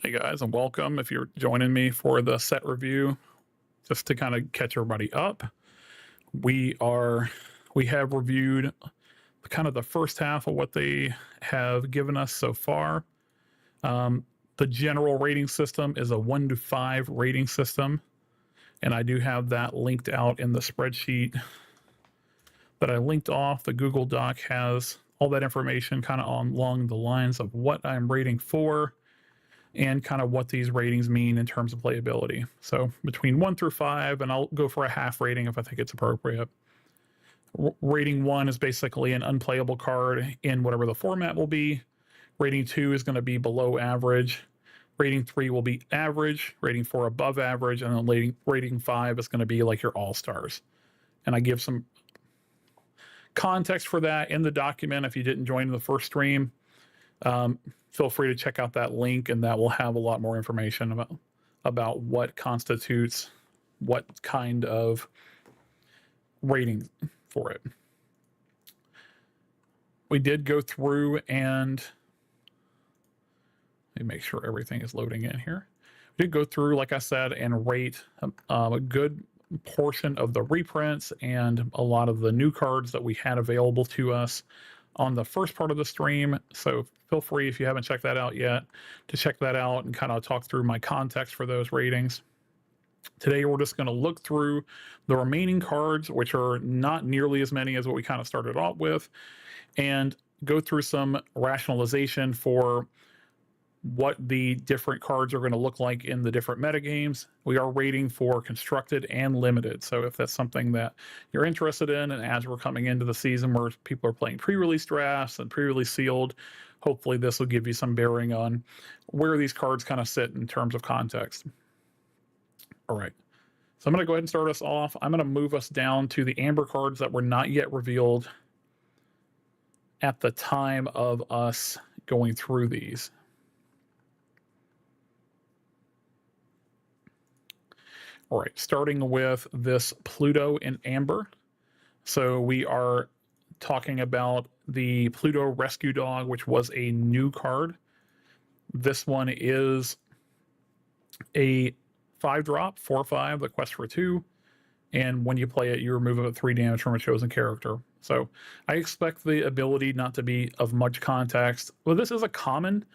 Hey guys, and welcome. If you're joining me for the set review, just to kind of catch everybody up, we are we have reviewed kind of the first half of what they have given us so far. The general rating system is a 1 to 5 rating system, and I do have that linked out in the spreadsheet that I linked off. The Google Doc has all that information kind of along the lines of what I'm rating for and kind of what these ratings mean in terms of playability. So between 1 through 5, and I'll go for a half rating if I think it's appropriate. Rating 1 is basically an unplayable card in whatever the format will be. Rating 2 is going to be below average. Rating 3 will be average. Rating 4 above average. And then rating 5 is going to be like your all-stars. And I give some context for that in the document if you didn't join the first stream. Feel free to check out that link, and that will have a lot more information about what constitutes what kind of rating for it. We did go through and let me make sure everything is loading in here. We did go through, like I said, and rate a good portion of the reprints and a lot of the new cards that we had available to us on the first part of the stream. So feel free, if you haven't checked that out yet, to check that out and kind of talk through my context for those ratings. Today we're just going to look through the remaining cards, which are not nearly as many as what we kind of started off with, and go through some rationalization for what the different cards are going to look like in the different metagames. We are rating for constructed and limited. So if that's something that you're interested in, and as we're coming into the season where people are playing pre-release drafts and pre-release sealed, hopefully this will give you some bearing on where these cards kind of sit in terms of context. All right. So I'm going to go ahead and start us off. I'm going to move us down to the amber cards that were not yet revealed at the time of us going through these. All right, starting with this Pluto in amber. So we are talking about the Pluto Rescue Dog, which was a new card. This one is a 5-drop, 4/5, the quest for 2. And when you play it, you remove a 3 damage from a chosen character. So I expect the ability not to be of much context. Well, this is a common,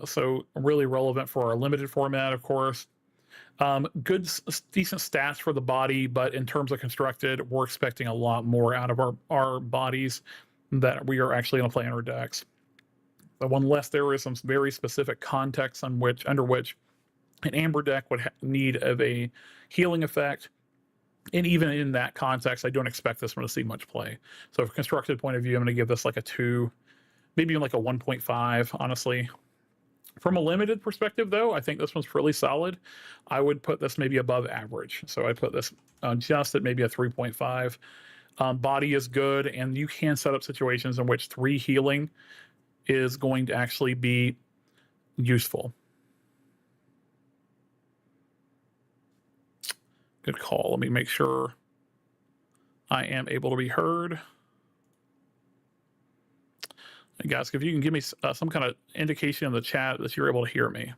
so really relevant for our limited format, of course. Good, decent stats for the body, but in terms of constructed, we're expecting a lot more out of our bodies that we are actually going to play in our decks. But unless there is some very specific context under which an amber deck would need of a healing effect, and even in that context, I don't expect this one to see much play. So from a constructed point of view, I'm going to give this like a 2, maybe even like a 1.5, honestly. From a limited perspective, though, I think this one's really solid. I would put this maybe above average. So I put this just at maybe a 3.5. Body is good, and you can set up situations in which 3 healing is going to actually be useful. Good call. Let me make sure I am able to be heard. And guys, if you can give me some kind of indication in the chat that you're able to hear me.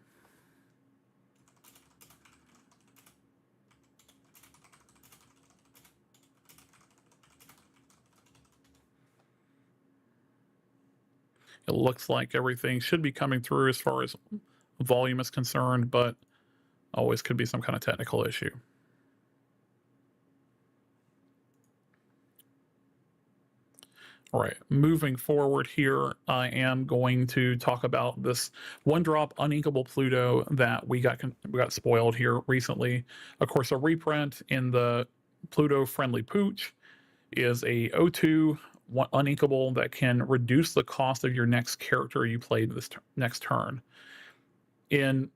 It looks like everything should be coming through as far as volume is concerned, but always could be some kind of technical issue. All right, moving forward here, I am going to talk about this 1-drop uninkable Pluto that we got spoiled here recently. Of course, a reprint in the Pluto Friendly Pooch is a 0/2 uninkable that can reduce the cost of your next character you played this next turn. In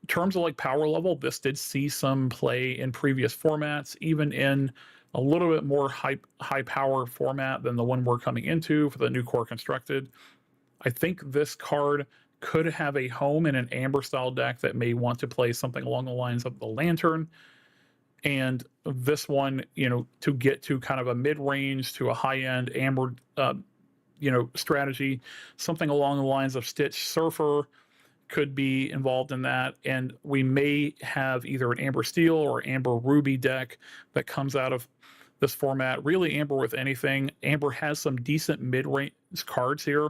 terms of like power level, this did see some play in previous formats, even in a little bit more high power format than the one we're coming into for the new core constructed. I think this card could have a home in an amber style deck that may want to play something along the lines of the Lantern. And this one, to get to kind of a mid-range to a high-end amber, strategy, something along the lines of Stitch Surfer could be involved in that, and we may have either an Amber Steel or Amber Ruby deck that comes out of this format. Really, Amber with anything. Amber has some decent mid-range cards here.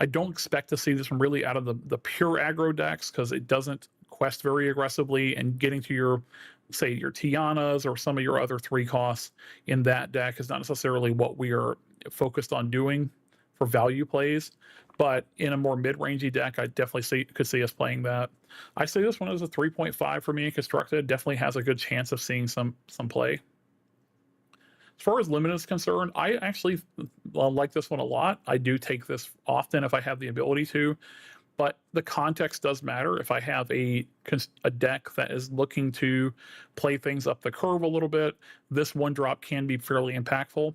I don't expect to see this one really out of the pure aggro decks because it doesn't quest very aggressively, and getting to your, say, your Tianas or some of your other 3 costs in that deck is not necessarily what we are focused on doing for value plays. But in a more mid-rangey deck, I definitely could see us playing that. I say this one is a 3.5 for me in constructed. Definitely has a good chance of seeing some play. As far as limited is concerned, I actually like this one a lot. I do take this often if I have the ability to, but the context does matter. If I have a deck that is looking to play things up the curve a little bit, this one drop can be fairly impactful.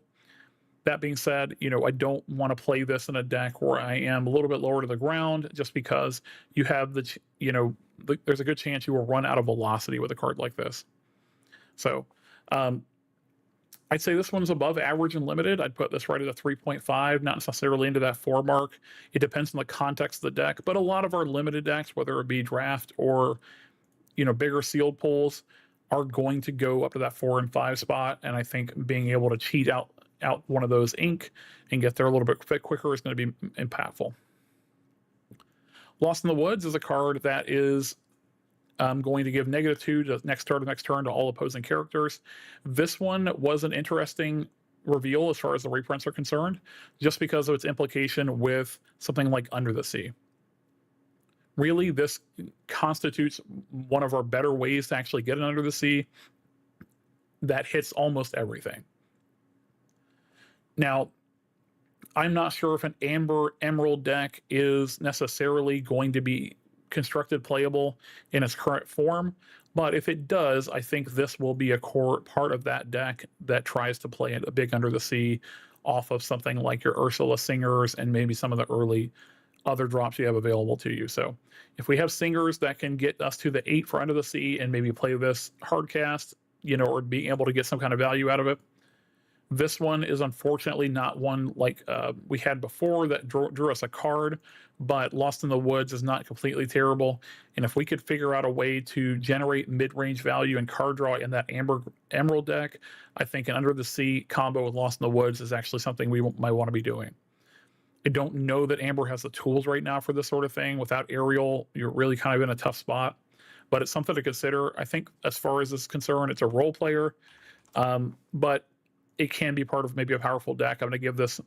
That being said, I don't want to play this in a deck where I am a little bit lower to the ground, just because you have there's a good chance you will run out of velocity with a card like this. So, I'd say this one's above average and limited. I'd put this right at a 3.5, not necessarily into that 4 mark. It depends on the context of the deck, but a lot of our limited decks, whether it be draft or, bigger sealed pulls, are going to go up to that 4 and 5 spot. And I think being able to cheat out one of those ink and get there a little bit quicker is going to be impactful. Lost in the Woods is a card that is going to give -2 to next turn to all opposing characters. This one was an interesting reveal as far as the reprints are concerned, just because of its implication with something like Under the Sea. Really, this constitutes one of our better ways to actually get an Under the Sea that hits almost everything. Now, I'm not sure if an Amber Emerald deck is necessarily going to be constructed playable in its current form, but if it does, I think this will be a core part of that deck that tries to play a big Under the Sea off of something like your Ursula Singers and maybe some of the early other drops you have available to you. So if we have Singers that can get us to the 8 for Under the Sea and maybe play this hard cast, or being able to get some kind of value out of it, this one is unfortunately not one like we had before that drew us a card, but Lost in the Woods is not completely terrible. And if we could figure out a way to generate mid-range value and card draw in that Emerald deck, I think an Under the Sea combo with Lost in the Woods is actually something we might want to be doing. I don't know that Amber has the tools right now for this sort of thing. Without Ariel, you're really kind of in a tough spot, but it's something to consider. I think as far as this is concerned, it's a role player, but it can be part of maybe a powerful deck. I'm going to give this,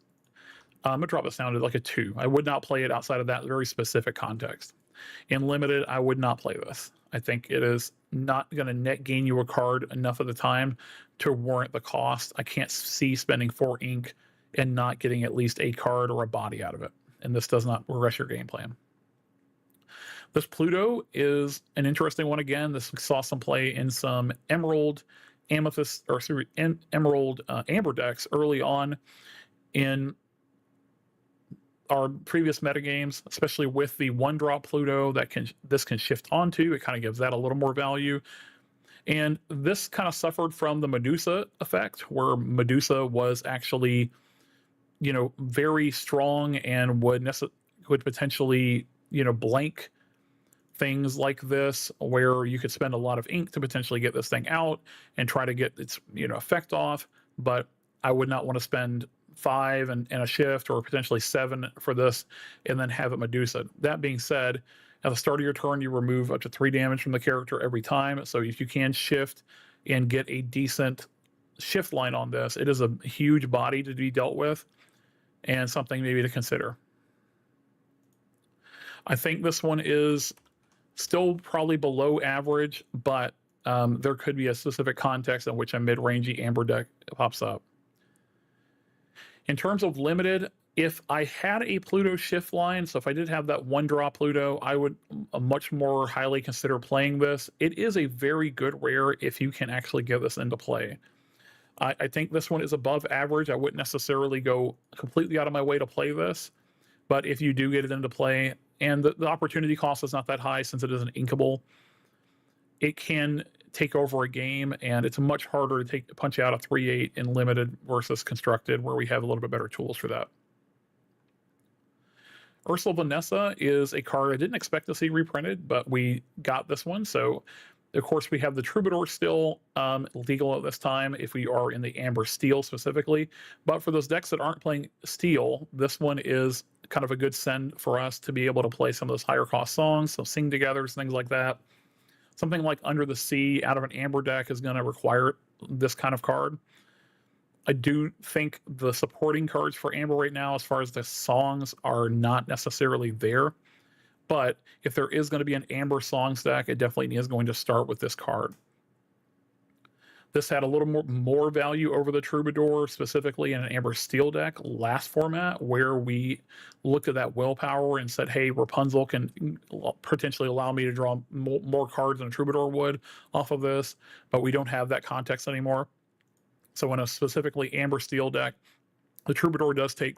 I'm going to drop this down to like a 2. I would not play it outside of that very specific context. In limited, I would not play this. I think it is not going to net gain you a card enough of the time to warrant the cost. I can't see spending 4 ink and not getting at least a card or a body out of it. And this does not progress your game plan. This Pluto is an interesting one again. This saw some play in some Emerald, Amethyst, or sorry, Emerald Amber decks early on in our previous metagames, especially with the 1-drop Pluto that this can shift onto. It kind of gives that a little more value. And this kind of suffered from the Medusa effect, where Medusa was actually, very strong and would potentially, blank things like this, where you could spend a lot of ink to potentially get this thing out and try to get its effect off. But I would not want to spend 5 and a shift or potentially 7 for this and then have it Medusa. That being said, at the start of your turn, you remove up to 3 damage from the character every time. So if you can shift and get a decent shift line on this, it is a huge body to be dealt with and something maybe to consider. I think this one is still probably below average, but there could be a specific context in which a mid-rangey Amber deck pops up. In terms of limited, if I had a Pluto shift line, so if I did have that 1-draw Pluto, I would much more highly consider playing this. It is a very good rare if you can actually get this into play. I think this one is above average. I wouldn't necessarily go completely out of my way to play this, but if you do get it into play, and the opportunity cost is not that high since it is an inkable, it can take over a game, and it's much harder to punch out a 3/8 in limited versus constructed, where we have a little bit better tools for that. Ursula Vanessa is a card I didn't expect to see reprinted, but we got this one. So, of course, we have the Troubadour still legal at this time if we are in the Amber Steel specifically. But for those decks that aren't playing Steel, this one is kind of a good send for us to be able to play some of those higher cost songs, so sing togethers, things like that. Something like Under the Sea out of an Amber deck is going to require this kind of card. I do think the supporting cards for Amber right now, as far as the songs, are not necessarily there. But if there is going to be an Amber songs deck, it definitely is going to start with this card. This had a little more value over the Troubadour, specifically in an Amber Steel deck last format, where we looked at that willpower and said, hey, Rapunzel can potentially allow me to draw more cards than a Troubadour would off of this, but we don't have that context anymore. So in a specifically Amber Steel deck, the Troubadour does take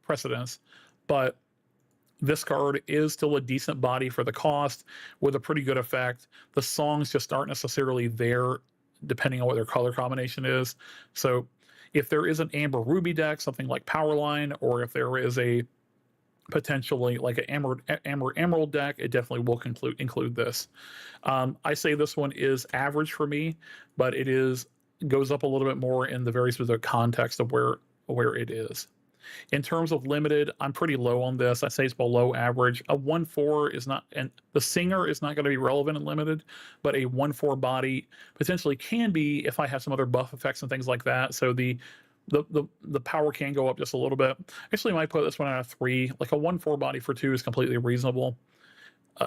precedence, but this card is still a decent body for the cost with a pretty good effect. The songs just aren't necessarily there depending on what their color combination is. So if there is an Amber Ruby deck, something like Powerline, or if there is a potentially like an Amber Emerald deck, it definitely will include this. I say this one is average for me, but it goes up a little bit more in the very specific context of where it is. In terms of limited, I'm pretty low on this. I say it's below average. A 1/4 is not, and the singer is not going to be relevant in limited, but a 1/4 body potentially can be if I have some other buff effects and things like that. So the power can go up just a little bit. Actually, I might put this one at a 3. Like a 1/4 body for 2 is completely reasonable.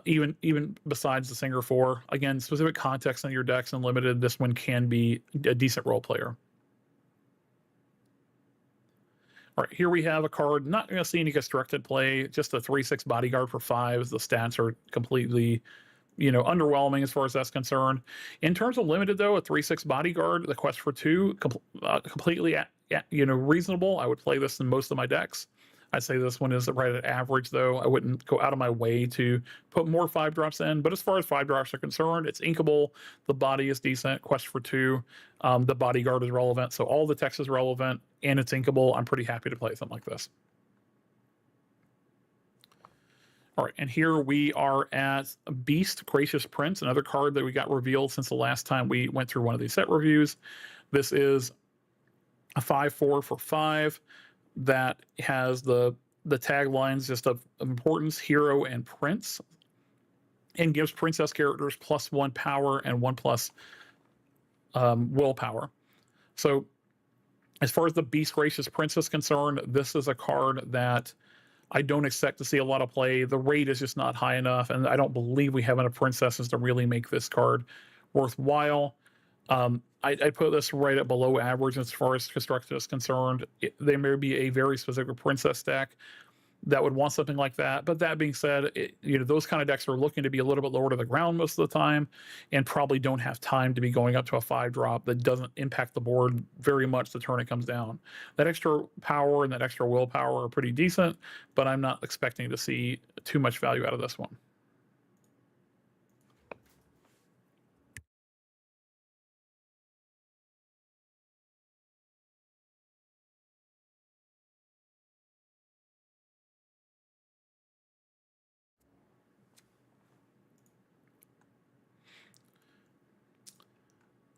Even besides the singer 4, again, specific context in your decks and limited, this one can be a decent role player. All right, here we have a card, not going to see any constructed play, just a 3/6 bodyguard for 5. The stats are completely, underwhelming as far as that's concerned. In terms of limited, though, a 3/6 bodyguard, the quest for 2, completely, reasonable. I would play this in most of my decks. I'd say this one is right at average, though. I wouldn't go out of my way to put more 5-drops in. But as far as 5-drops are concerned, it's inkable. The body is decent. Quest for 2. The bodyguard is relevant. So all the text is relevant, and it's inkable. I'm pretty happy to play something like this. All right, and here we are at Beast Gracious Prince, another card that we got revealed since the last time we went through one of these set reviews. This is a 5/4 for 5. That has the taglines just of importance, hero, and prince, and gives princess characters +1 power and 1+ willpower. So as far as the Beast Gracious Prince is concerned, this is a card that I don't expect to see a lot of play. The rate is just not high enough, and I don't believe we have enough princesses to really make this card worthwhile. I put this right at below average as far as constructed is concerned. There may be a very specific princess deck that would want something like that. But that being said, those kind of decks are looking to be a little bit lower to the ground most of the time, and probably don't have time to be going up to a 5-drop that doesn't impact the board very much the turn it comes down. That extra power and that extra willpower are pretty decent, but I'm not expecting to see too much value out of this one.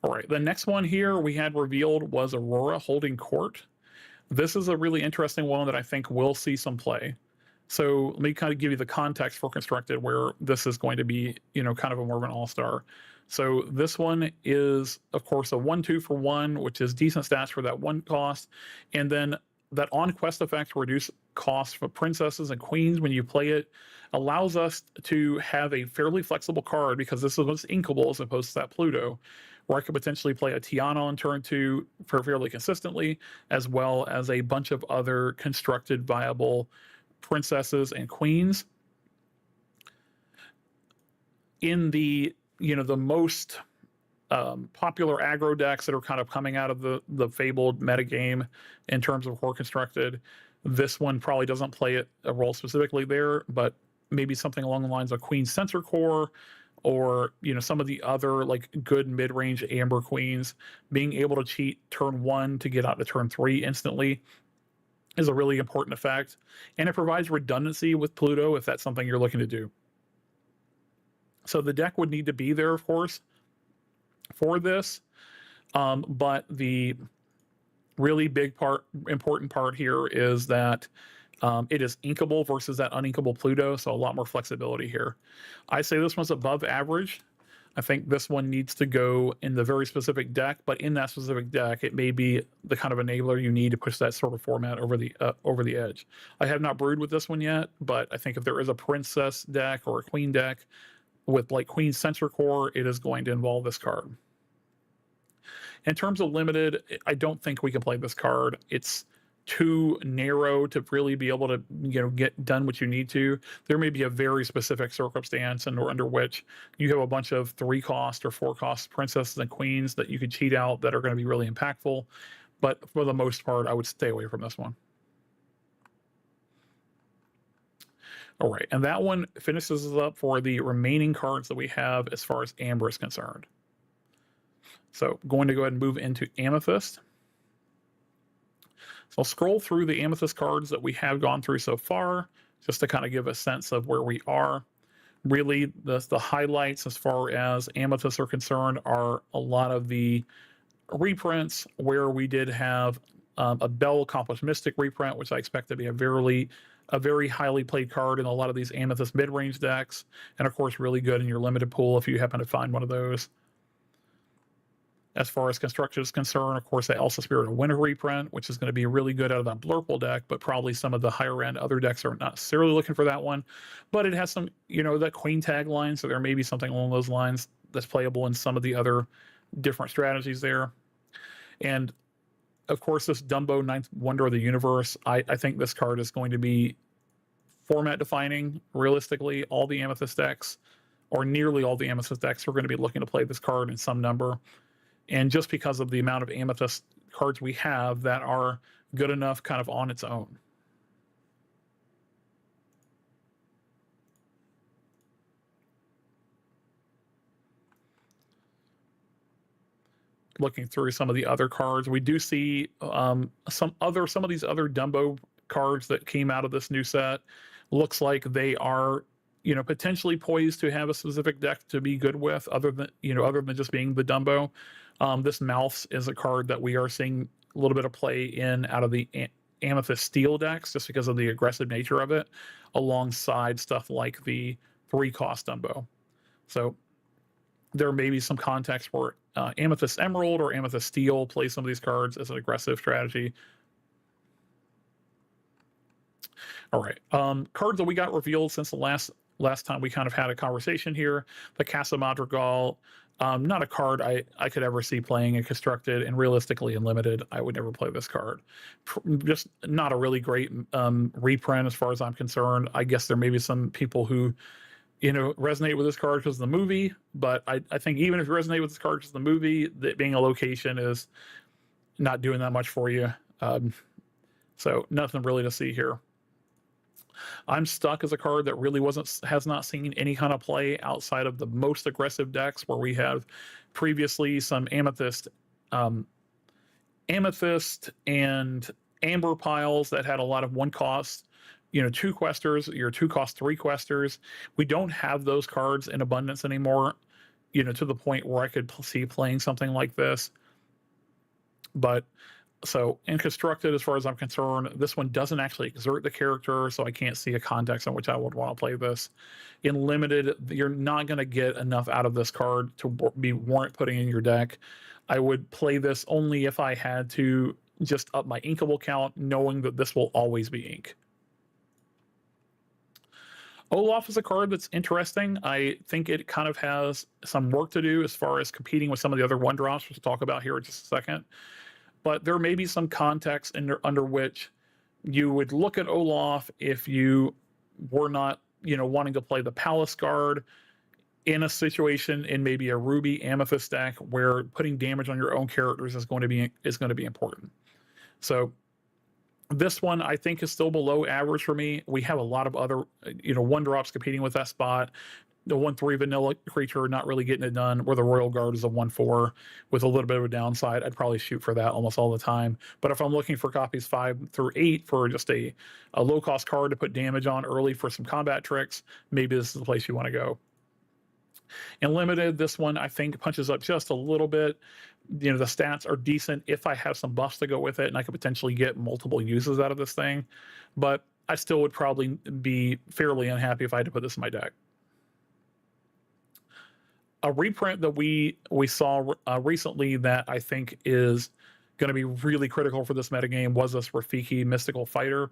All right, the next one here we had revealed was Aurora Holding Court. This is a really interesting one that I think will see some play. So let me kind of give you the context for constructed where this is going to be, kind of a more of an all-star. So this one is, of course, a 1/2 for 1, which is decent stats for that 1 cost. And then that on-quest effect to reduce cost for princesses and queens when you play it allows us to have a fairly flexible card, because this is what's inkable as opposed to that Pluto, where I could potentially play a Tiana on turn 2 for fairly consistently, as well as a bunch of other constructed viable princesses and queens. In the most popular aggro decks that are kind of coming out of the Fabled metagame in terms of core constructed, this one probably doesn't play a role specifically there, but maybe something along the lines of Queen Sensor Core, or some of the other like good mid-range Amber Queens, being able to cheat turn 1 to get out to turn 3 instantly is a really important effect, and it provides redundancy with Pluto if that's something you're looking to do. So the deck would need to be there, of course, for this, but the really important part here is that it is inkable versus that uninkable Pluto, so a lot more flexibility here. I say this one's above average. I think this one needs to go in the very specific deck, but in that specific deck, it may be the kind of enabler you need to push that sort of format over the edge. I have not brewed with this one yet, but I think if there is a princess deck or a queen deck with like Queen Center Core, it is going to involve this card. In terms of limited, I don't think we can play this card. It's too narrow to really be able to, you know, get done what you need to. There may be a very specific circumstance under which you have a bunch of 3-cost or 4-cost princesses and queens that you could cheat out that are going to be really impactful. But for the most part, I would stay away from this one. All right, and that one finishes us up for the remaining cards that we have as far as Amber is concerned. So going to go ahead and move into Amethyst. So I'll scroll through the Amethyst cards that we have gone through so far, just to kind of give a sense of where we are. Really, the highlights as far as Amethyst are concerned are a lot of the reprints where we did have a Bell Accomplished Mystic reprint, which I expect to be a very highly played card in a lot of these Amethyst mid-range decks, and of course really good in your limited pool if you happen to find one of those. As far as construction is concerned, of course, the Elsa Spirit of Winter reprint, which is going to be really good out of that Blurple deck, but probably some of the higher end other decks are not necessarily looking for that one. But it has some, you know, that Queen tagline, so there may be something along those lines that's playable in some of the other different strategies there. And of course, this Dumbo Ninth Wonder of the Universe, I think this card is going to be format defining. Realistically, all the Amethyst decks, or nearly all the Amethyst decks, are going to be looking to play this card in some number. And just because of the amount of Amethyst cards we have that are good enough kind of on its own. Looking through some of the other cards, we do see some of these other Dumbo cards that came out of this new set. Looks like they are, you know, potentially poised to have a specific deck to be good with, other than just being the Dumbo. This Mouths is a card that we are seeing a little bit of play in out of the Amethyst Steel decks, just because of the aggressive nature of it, alongside stuff like the 3-cost Dumbo. So there may be some context where Amethyst Emerald or Amethyst Steel play some of these cards as an aggressive strategy. All right, cards that we got revealed since the last time we kind of had a conversation here. The Casa Madrigal, not a card I could ever see playing in Constructed, and realistically in Limited, I would never play this card. Just not a really great reprint as far as I'm concerned. I guess there may be some people who, you know, resonate with this card because of the movie, but I think even if you resonate with this card because of the movie, that being a location is not doing that much for you. So nothing really to see here. I'm Stuck as a card that really has not seen any kind of play outside of the most aggressive decks where we have previously some Amethyst and Amber piles that had a lot of 1-cost, you know, 2 questers, your 2-cost 3 questers. We don't have those cards in abundance anymore, you know, to the point where I could see playing something like this. But so in Constructed, as far as I'm concerned, this one doesn't actually exert the character, so I can't see a context in which I would want to play this. In Limited, you're not going to get enough out of this card to warrant putting in your deck. I would play this only if I had to just up my inkable count, knowing that this will always be ink. Olaf is a card that's interesting. I think it kind of has some work to do as far as competing with some of the other 1-drops, which we'll talk about here in just a second. But there may be some context under which you would look at Olaf if you were not, you know, wanting to play the Palace Guard in a situation in maybe a Ruby Amethyst deck where putting damage on your own characters is going to be important. So this one I think is still below average for me. We have a lot of other, you know, 1-drops competing with that spot. the 1/3 vanilla creature not really getting it done, where the Royal Guard is a 1/4 with a little bit of a downside. I'd probably shoot for that almost all the time. But if I'm looking for copies 5 through 8 for just a low cost card to put damage on early for some combat tricks, maybe this is the place you want to go. In limited, this one I think punches up just a little bit. The stats are decent if I have some buffs to go with it, and I could potentially get multiple uses out of this thing. But I still would probably be fairly unhappy if I had to put this in my deck. A reprint that we saw recently that I think is going to be really critical for this metagame was this Rafiki Mystical Fighter.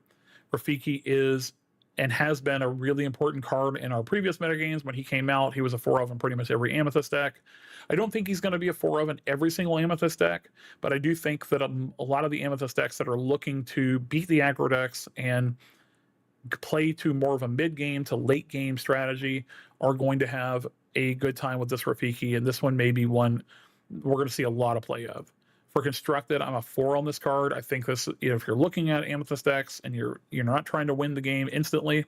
Rafiki is and has been a really important card in our previous metagames. When he came out, he was a 4 of in pretty much every Amethyst deck. I don't think he's going to be a 4 of in every single Amethyst deck, but I do think that a lot of the Amethyst decks that are looking to beat the aggro decks and play to more of a mid-game to late-game strategy are going to have a good time with this Rafiki, and this one may be one we're going to see a lot of play of. For Constructed, I'm a 4 on this card. I think this, if you're looking at Amethyst decks and you're not trying to win the game instantly,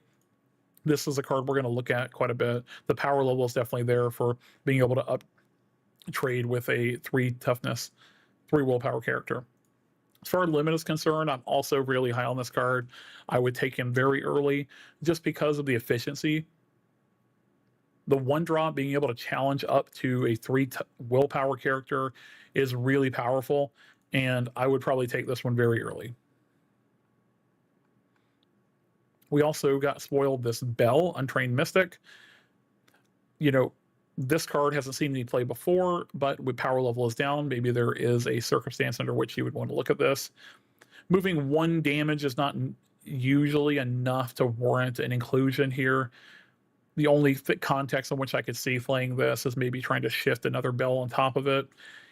this is a card we're going to look at quite a bit. The power level is definitely there for being able to up trade with a 3 toughness, 3 willpower character. As far as limit is concerned, I'm also really high on this card. I would take him very early just because of the efficiency. The 1-drop being able to challenge up to a 3 willpower character is really powerful, and I would probably take this one very early. We also got spoiled this Bell, Untrained Mystic. This card hasn't seen any play before, but with power level is down, maybe there is a circumstance under which you would want to look at this. Moving 1 damage is not usually enough to warrant an inclusion here. The only context in which I could see playing this is maybe trying to shift another Bell on top of it.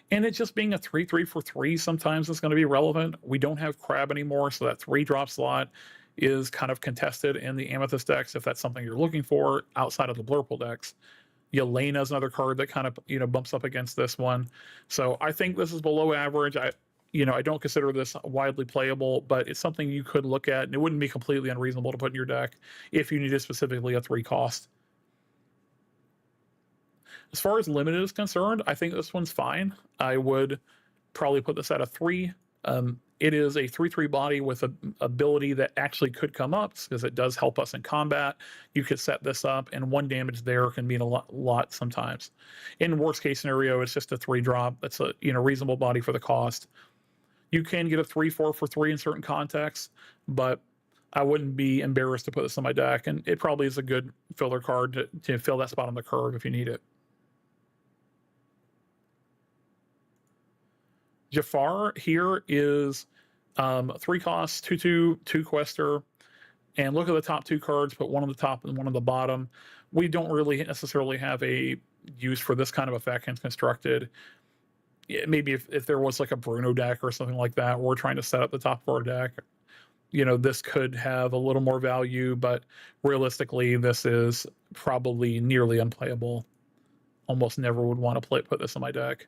And it just being a 3/3 for 3 sometimes is going to be relevant. We don't have Crab anymore, so that 3-drop slot is kind of contested in the Amethyst decks if that's something you're looking for outside of the Blurple decks. Yelena is another card that kind of bumps up against this one. So I think this is below average. I don't consider this widely playable, but it's something you could look at, and it wouldn't be completely unreasonable to put in your deck if you needed specifically a 3 cost. As far as limited is concerned, I think this one's fine. I would probably put this at a 3. It is a 3/3 body with an ability that actually could come up because it does help us in combat. You could set this up, and 1 damage there can mean a lot sometimes. In worst case scenario, it's just a 3-drop. That's a reasonable body for the cost. You can get a 3/4 for 3 in certain contexts, but I wouldn't be embarrassed to put this on my deck, and it probably is a good filler card to fill that spot on the curve if you need it. Jafar here is 3 costs, 2/2, 2 quester, and look at the top 2 cards, put 1 on the top and 1 on the bottom. We don't really necessarily have a use for this kind of effect in Constructed. Maybe if there was like a Bruno deck or something like that, we're trying to set up the top of our deck, this could have a little more value, but realistically, this is probably nearly unplayable. Almost never would want to put this on my deck.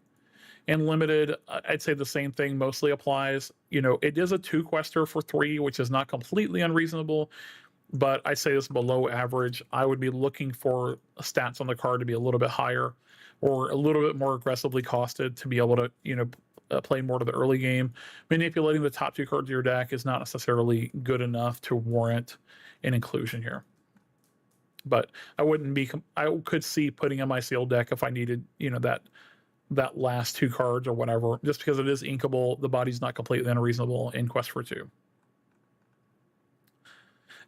And limited, I'd say the same thing mostly applies. It is a 2 quester for 3, which is not completely unreasonable, but I say this below average. I would be looking for stats on the card to be a little bit higher or a little bit more aggressively costed to be able to, play more to the early game. Manipulating the top 2 cards of your deck is not necessarily good enough to warrant an inclusion here. But I could see putting in my sealed deck if I needed, that last 2 cards or whatever, just because it is inkable. The body's not completely unreasonable in Quest for 2.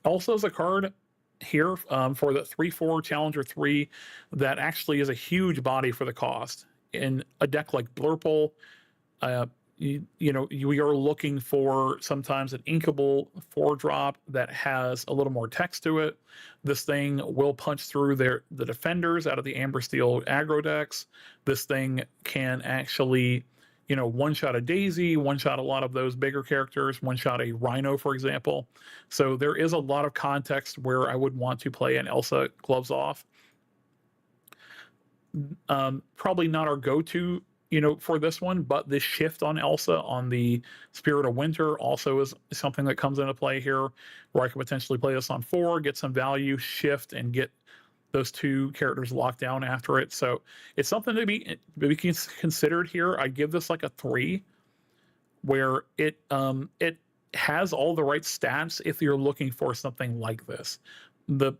Also, as a card here for the 3/4 Challenger 3 that actually is a huge body for the cost. In a deck like Blurple, we are looking for sometimes an inkable 4-drop that has a little more text to it. This thing will punch through the defenders out of the Amber Steel aggro decks. This thing can actually, one-shot a Daisy, one-shot a lot of those bigger characters, one-shot a Rhino, for example. So there is a lot of context where I would want to play an Elsa Gloves Off. Probably not our go-to for this one, but this shift on Elsa on the Spirit of Winter also is something that comes into play here, where I could potentially play this on 4, get some value, shift, and get those two characters locked down after it. So it's something to be considered here. I give this like a 3, where it has all the right stats if you're looking for something like this. The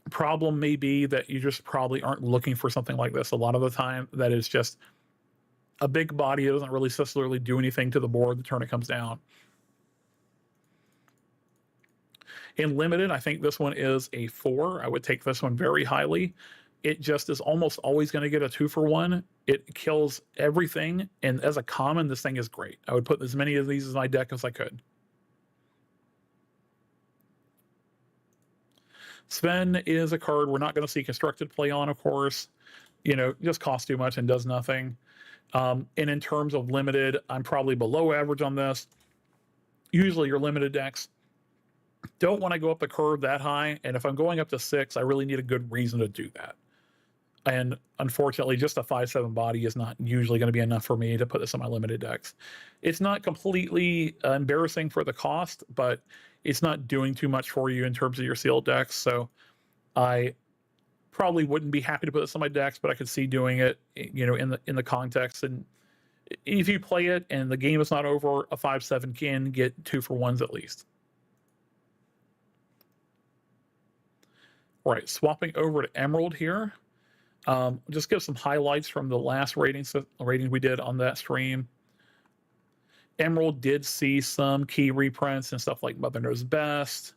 problem may be that you just probably aren't looking for something like this. A lot of the time that is just a big body that doesn't really necessarily do anything to the board the turn it comes down. In limited, I think this one is a 4. I would take this one very highly. It just is almost always going to get a 2-for-1. It kills everything, and as a common, this thing is great. I would put as many of these in my deck as I could. Sven is a card we're not going to see constructed play on, of course. You know, just costs too much and does nothing. And in terms of limited, I'm probably below average on this. Usually your limited decks don't want to go up the curve that high, and if I'm going up to 6, I really need a good reason to do that. And unfortunately, just a 5/7 body is not usually going to be enough for me to put this on my limited decks. It's not completely embarrassing for the cost, but it's not doing too much for you in terms of your sealed decks. So I probably wouldn't be happy to put this on my decks, but I could see doing it, you know, in the context. And if you play it and the game is not over, a 5/7 can get 2-for-1s at least. All right, swapping over to Emerald here. Just give some highlights from the last ratings we did on that stream. Emerald did see some key reprints and stuff like Mother Knows Best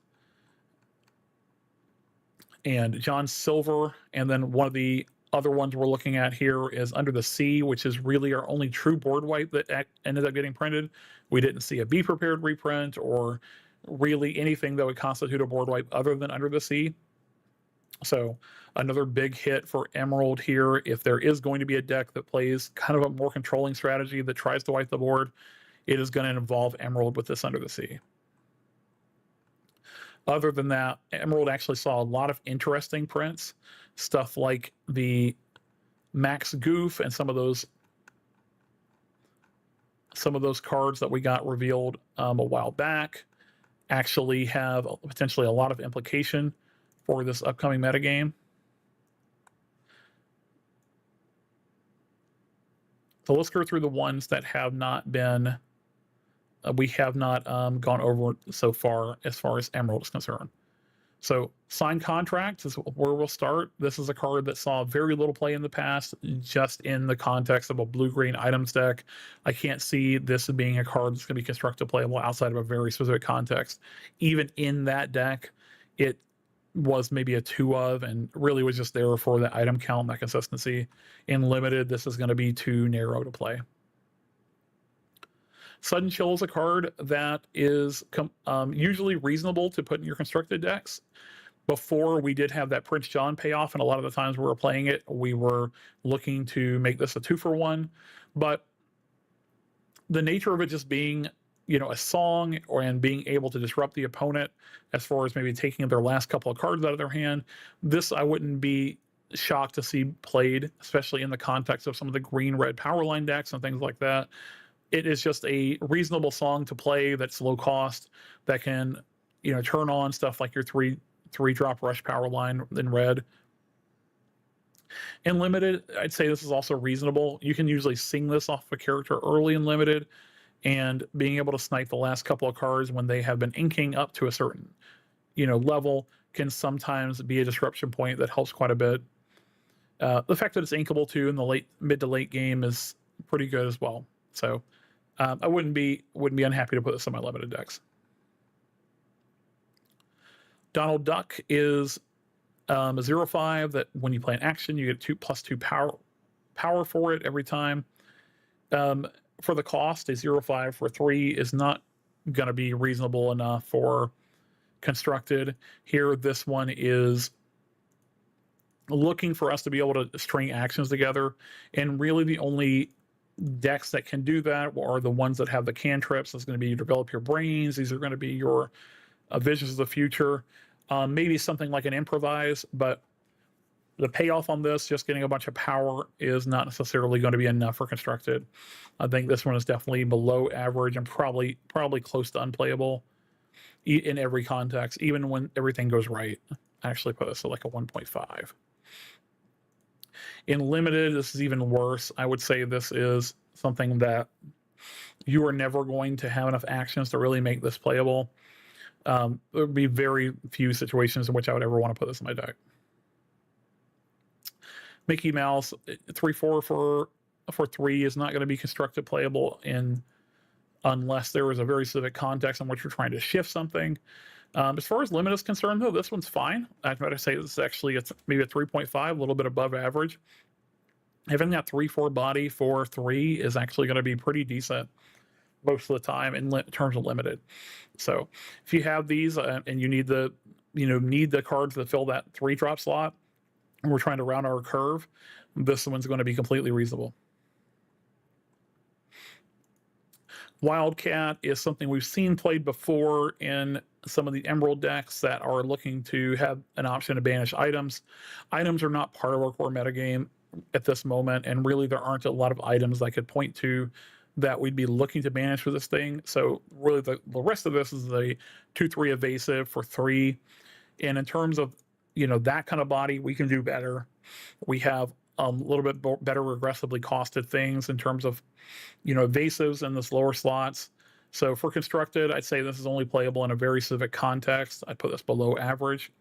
and John Silver, and then one of the other ones we're looking at here is Under the Sea, which is really our only true board wipe that ended up getting printed. We didn't see a Be Prepared reprint or really anything that would constitute a board wipe other than Under the Sea. So another big hit for Emerald here. If there is going to be a deck that plays kind of a more controlling strategy that tries to wipe the board, it is going to involve Emerald with this Under the Sea. Other than that, Emerald actually saw a lot of interesting prints, stuff like the Max Goof and some of those cards that we got revealed a while back actually have potentially a lot of implication for this upcoming metagame. So let's go through the ones that have not been, we have not gone over so far as Emerald is concerned. So Signed Contract is where we'll start. This is a card that saw very little play in the past, just in the context of a blue-green items deck. I can't see this being a card that's going to be constructed playable outside of a very specific context. Even in that deck, it was maybe a 2 of, and really was just there for the item count, that consistency. In limited, this is going to be too narrow to play. Sudden Chill is a card that is usually reasonable to put in your constructed decks. Before, we did have that Prince John payoff, and a lot of the times we were playing it, we were looking to make this a 2-for-1. But the nature of it just being, you know, a song and being able to disrupt the opponent as far as maybe taking their last couple of cards out of their hand, this I wouldn't be shocked to see played, especially in the context of some of the green-red power line decks and things like that. It is just a reasonable song to play that's low cost, that can, you know, turn on stuff like your three-drop rush power line in red. In limited, I'd say this is also reasonable. You can usually sing this off a character early in limited, and being able to snipe the last couple of cards when they have been inking up to a certain, you know, level can sometimes be a disruption point that helps quite a bit. The fact that it's inkable too in the mid to late game is pretty good as well. So I wouldn't be unhappy to put this on my limited decks. Donald Duck is a 0/5 that when you play an action, you get 2+2 power for it every time. For the cost, a 0/5 for 3 is not going to be reasonable enough for constructed. Here, this one is looking for us to be able to string actions together, and really the only decks that can do that are the ones that have the cantrips. That's going to be Develop Your Brains. These are going to be your Visions of the Future. Maybe something like an Improvise, but the payoff on this, just getting a bunch of power, is not necessarily going to be enough for constructed. I think this one is definitely below average and probably close to unplayable in every context, even when everything goes right. actually put this at like a 1.5. In limited, this is even worse. I would say this is something that you are never going to have enough actions to really make this playable. There would be very few situations in which I would ever want to put this in my deck. Mickey Mouse 3/4 for 3 is not going to be constructed playable unless there is a very specific context in which you're trying to shift something. As far as limit is concerned, though, this one's fine. I'd better say this is actually maybe a 3.5, a little bit above average. Having that 3/4 body for 3 is actually going to be pretty decent most of the time in terms of limited. So if you have these and you need the cards to fill that 3-drop slot, and we're trying to round our curve, this one's going to be completely reasonable. Wildcat is something we've seen played before in some of the Emerald decks that are looking to have an option to banish items. Items are not part of our core metagame at this moment, and really there aren't a lot of items I could point to that we'd be looking to banish for this thing. So really the rest of this is a 2/3 evasive for 3. And in terms of that kind of body, we can do better. We have a little bit better regressively costed things in terms of evasives in this lower slots. So for constructed, I'd say this is only playable in a very specific context. I'd put this below average.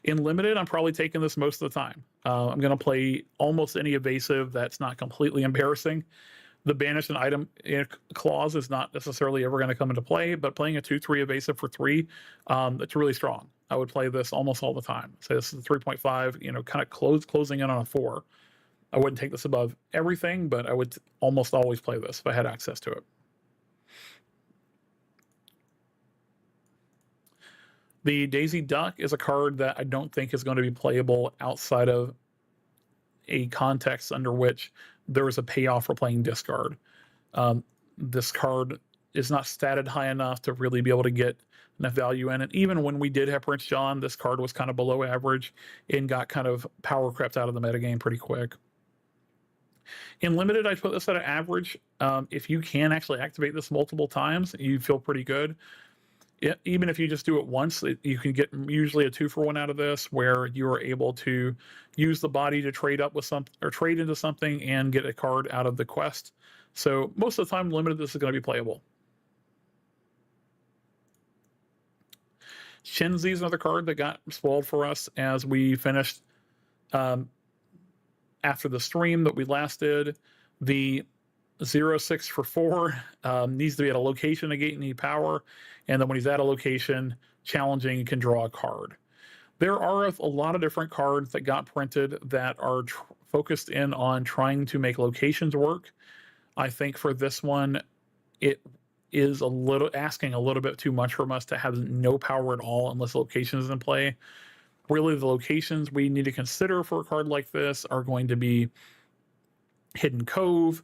In limited, I'm probably taking this most of the time. I'm going to play almost any evasive that's not completely embarrassing. The banish an item clause is not necessarily ever going to come into play, but playing a 2/3 evasive for 3, it's really strong. I would play this almost all the time. So this is 3.5, kind of closing in on a 4. I wouldn't take this above everything, but I would almost always play this if I had access to it. The Daisy Duck is a card that I don't think is going to be playable outside of a context under which there is a payoff for playing discard. This card is not statted high enough to really be able to get enough value in it. Even when we did have Prince John, this card was kind of below average and got kind of power crept out of the metagame pretty quick. In limited, I put this at an average. If you can actually activate this multiple times, you feel pretty good. Even if you just do it once, you can get usually a 2-for-1 out of this, where you are able to use the body to trade up with something or trade into something and get a card out of the quest. So most of the time, limited, this is going to be playable. Shenzi is another card that got spoiled for us as we finished after the stream that we last did. The 0/6 for 4 needs to be at a location to gain any power, and then when he's at a location, challenging, can draw a card. There are a lot of different cards that got printed that are focused in on trying to make locations work. I think for this one, it is asking a little bit too much from us to have no power at all unless location is in play. Really, the locations we need to consider for a card like this are going to be Hidden Cove,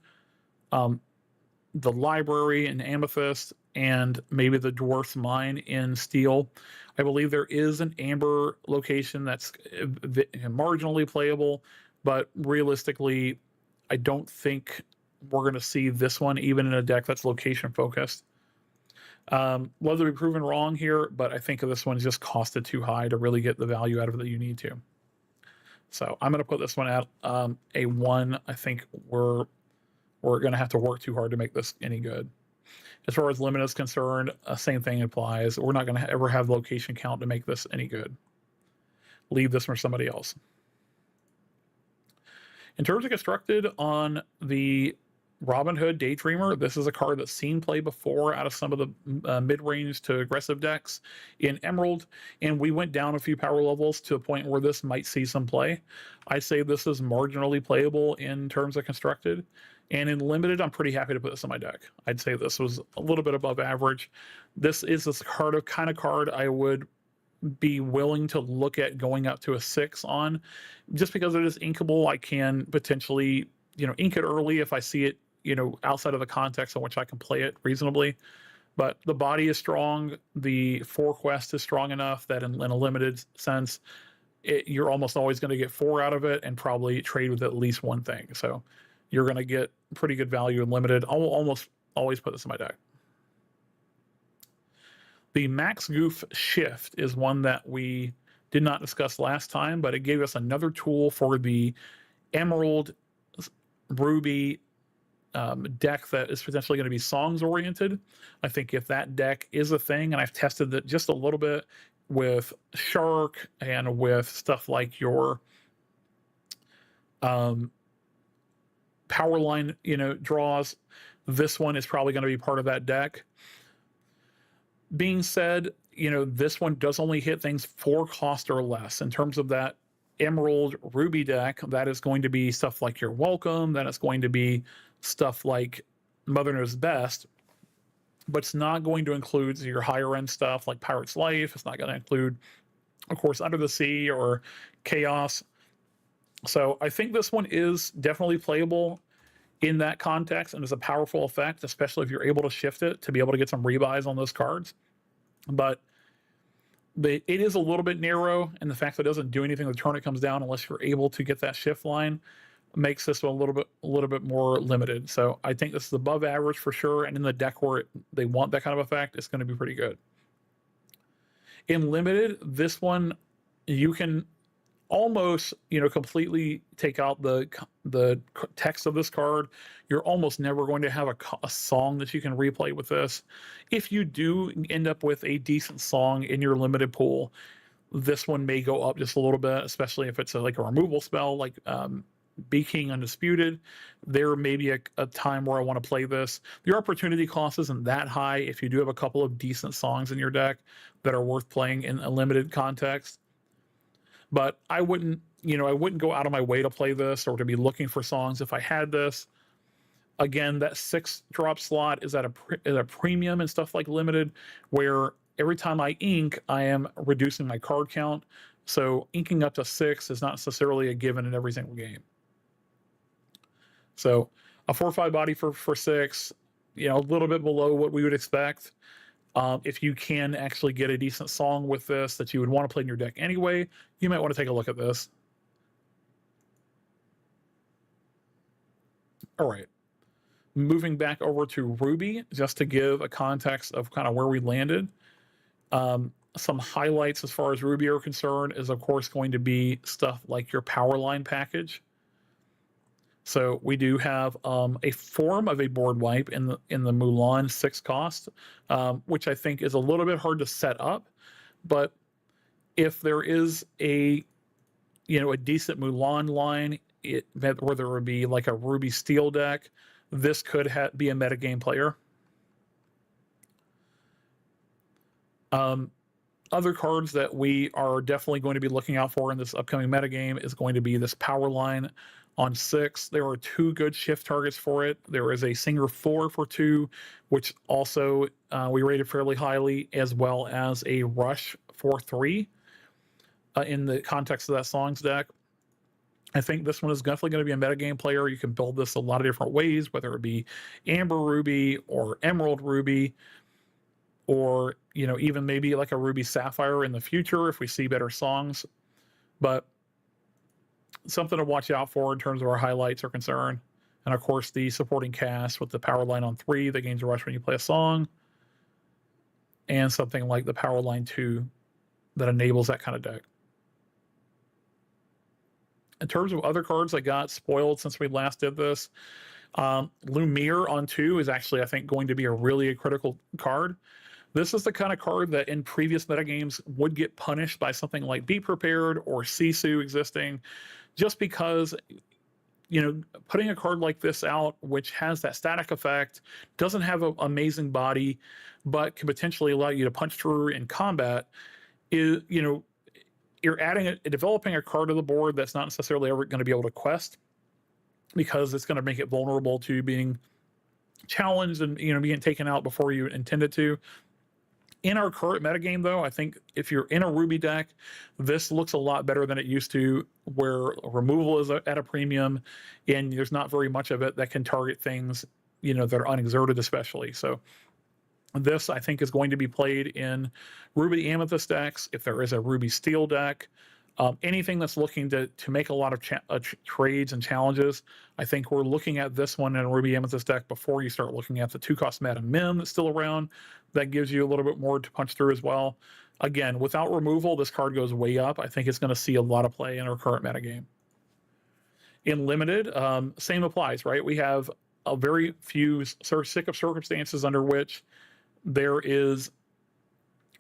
the library in Amethyst, and maybe the Dwarf's Mine in Steel. I believe there is an Amber location that's marginally playable, but realistically, I don't think we're going to see this one even in a deck that's location focused. Love to be proven wrong here, but I think this one's just costed too high to really get the value out of it that you need to. So I'm going to put this one at a 1. I think we're going to have to work too hard to make this any good. As far as limit is concerned, same thing applies. We're not going to ever have location count to make this any good. Leave this for somebody else. In terms of constructed on the Robin Hood Daydreamer, this is a card that's seen play before out of some of the mid-range to aggressive decks in Emerald, and we went down a few power levels to a point where this might see some play. I'd say this is marginally playable in terms of constructed, and in limited, I'm pretty happy to put this on my deck. I'd say this was a little bit above average. This is this kind of card I would be willing to look at going up to a 6 on, just because it is inkable. I can potentially, ink it early if I see it, outside of the context in which I can play it reasonably. But the body is strong. The 4 quest is strong enough that in a limited sense, you're almost always going to get 4 out of it and probably trade with at least one thing. So you're going to get pretty good value in limited. I'll almost always put this in my deck. The Max Goof Shift is one that we did not discuss last time, but it gave us another tool for the Emerald Ruby deck that is potentially going to be songs oriented. I think if that deck is a thing, and I've tested it just a little bit with Shark and with stuff like your power line, draws, this one is probably going to be part of that deck. Being said, this one does only hit things 4 cost or less. In terms of that Emerald Ruby deck, that is going to be stuff like your Welcome, that is going to be stuff like Mother Knows Best, but it's not going to include your higher end stuff like Pirate's Life. It's not going to include, of course, Under the Sea or Chaos. So I think this one is definitely playable in that context and is a powerful effect, especially if you're able to shift it to be able to get some rebuys on those cards. But it is a little bit narrow, and the fact that it doesn't do anything the turn it comes down unless you're able to get that shift line makes this one a little bit more limited. So I think this is above average for sure, and in the deck where they want that kind of effect, it's going to be pretty good. In limited, this one you can almost completely take out the text of this card. You're almost never going to have a song that you can replay with this. If you do end up with a decent song in your limited pool, this one may go up just a little bit, especially if it's like a removal spell like Be King Undisputed. There may be a time where I want to play this. Your opportunity cost isn't that high if you do have a couple of decent songs in your deck that are worth playing in a limited context. But I wouldn't go out of my way to play this or to be looking for songs if I had this. Again, that 6-drop slot is at a premium and stuff like limited, where every time I ink, I am reducing my card count. So inking up to 6 is not necessarily a given in every single game. So a 4/5 body for 6, a little bit below what we would expect. If you can actually get a decent song with this that you would want to play in your deck anyway, you might want to take a look at this. All right. Moving back over to Ruby, just to give a context of kind of where we landed. Some highlights as far as Ruby are concerned is, of course, going to be stuff like your power line package. So we do have a form of a board wipe in the Mulan 6 cost, which I think is a little bit hard to set up. But if there is a decent Mulan line, whether it would be like a Ruby Steel deck, this could be a metagame player. Other cards that we are definitely going to be looking out for in this upcoming metagame is going to be this power line on 6. There are 2 good shift targets for it. There is a Singer 4 for 2, which also we rated fairly highly, as well as a Rush for 3 in the context of that songs deck. I think this one is definitely going to be a metagame player. You can build this a lot of different ways, whether it be Amber Ruby or Emerald Ruby, or even maybe like a Ruby Sapphire in the future if we see better songs. But something to watch out for in terms of our highlights are concerned. And of course, the supporting cast with the power line on 3 that gains a rush when you play a song, and something like the power line 2 that enables that kind of deck. In terms of other cards that got spoiled since we last did this, Lumiere on 2 is actually, I think, going to be a critical card. This is the kind of card that in previous metagames would get punished by something like Be Prepared or Sisu existing, just because putting a card like this out, which has that static effect, doesn't have an amazing body, but can potentially allow you to punch through in combat, is you're developing a card to the board that's not necessarily ever going to be able to quest, because it's going to make it vulnerable to being challenged and being taken out before you intended to. In our current metagame, though, I think if you're in a Ruby deck, this looks a lot better than it used to, where removal is at a premium, and there's not very much of it that can target things that are unexerted, especially. So this, I think, is going to be played in Ruby Amethyst decks. If there is a Ruby Steel deck, anything that's looking to make a lot of trades and challenges, I think we're looking at this one in a Ruby Amethyst deck before you start looking at the 2-cost Madam Mim that's still around. That gives you a little bit more to punch through as well. Again, without removal, this card goes way up. I think it's going to see a lot of play in our current metagame. In limited, same applies, right? We have a very few sick of circumstances under which there is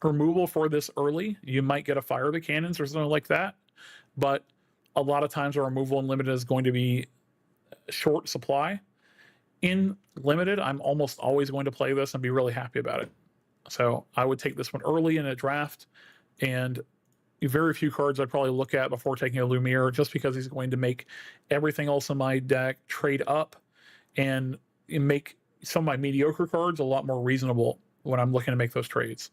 removal for this early. You might get a Fire the Cannons or something like that, but a lot of times our removal in limited is going to be short supply. In limited, I'm almost always going to play this and be really happy about it. So I would take this one early in a draft, and very few cards I'd probably look at before taking a Lumiere, just because he's going to make everything else in my deck trade up and make some of my mediocre cards a lot more reasonable when I'm looking to make those trades.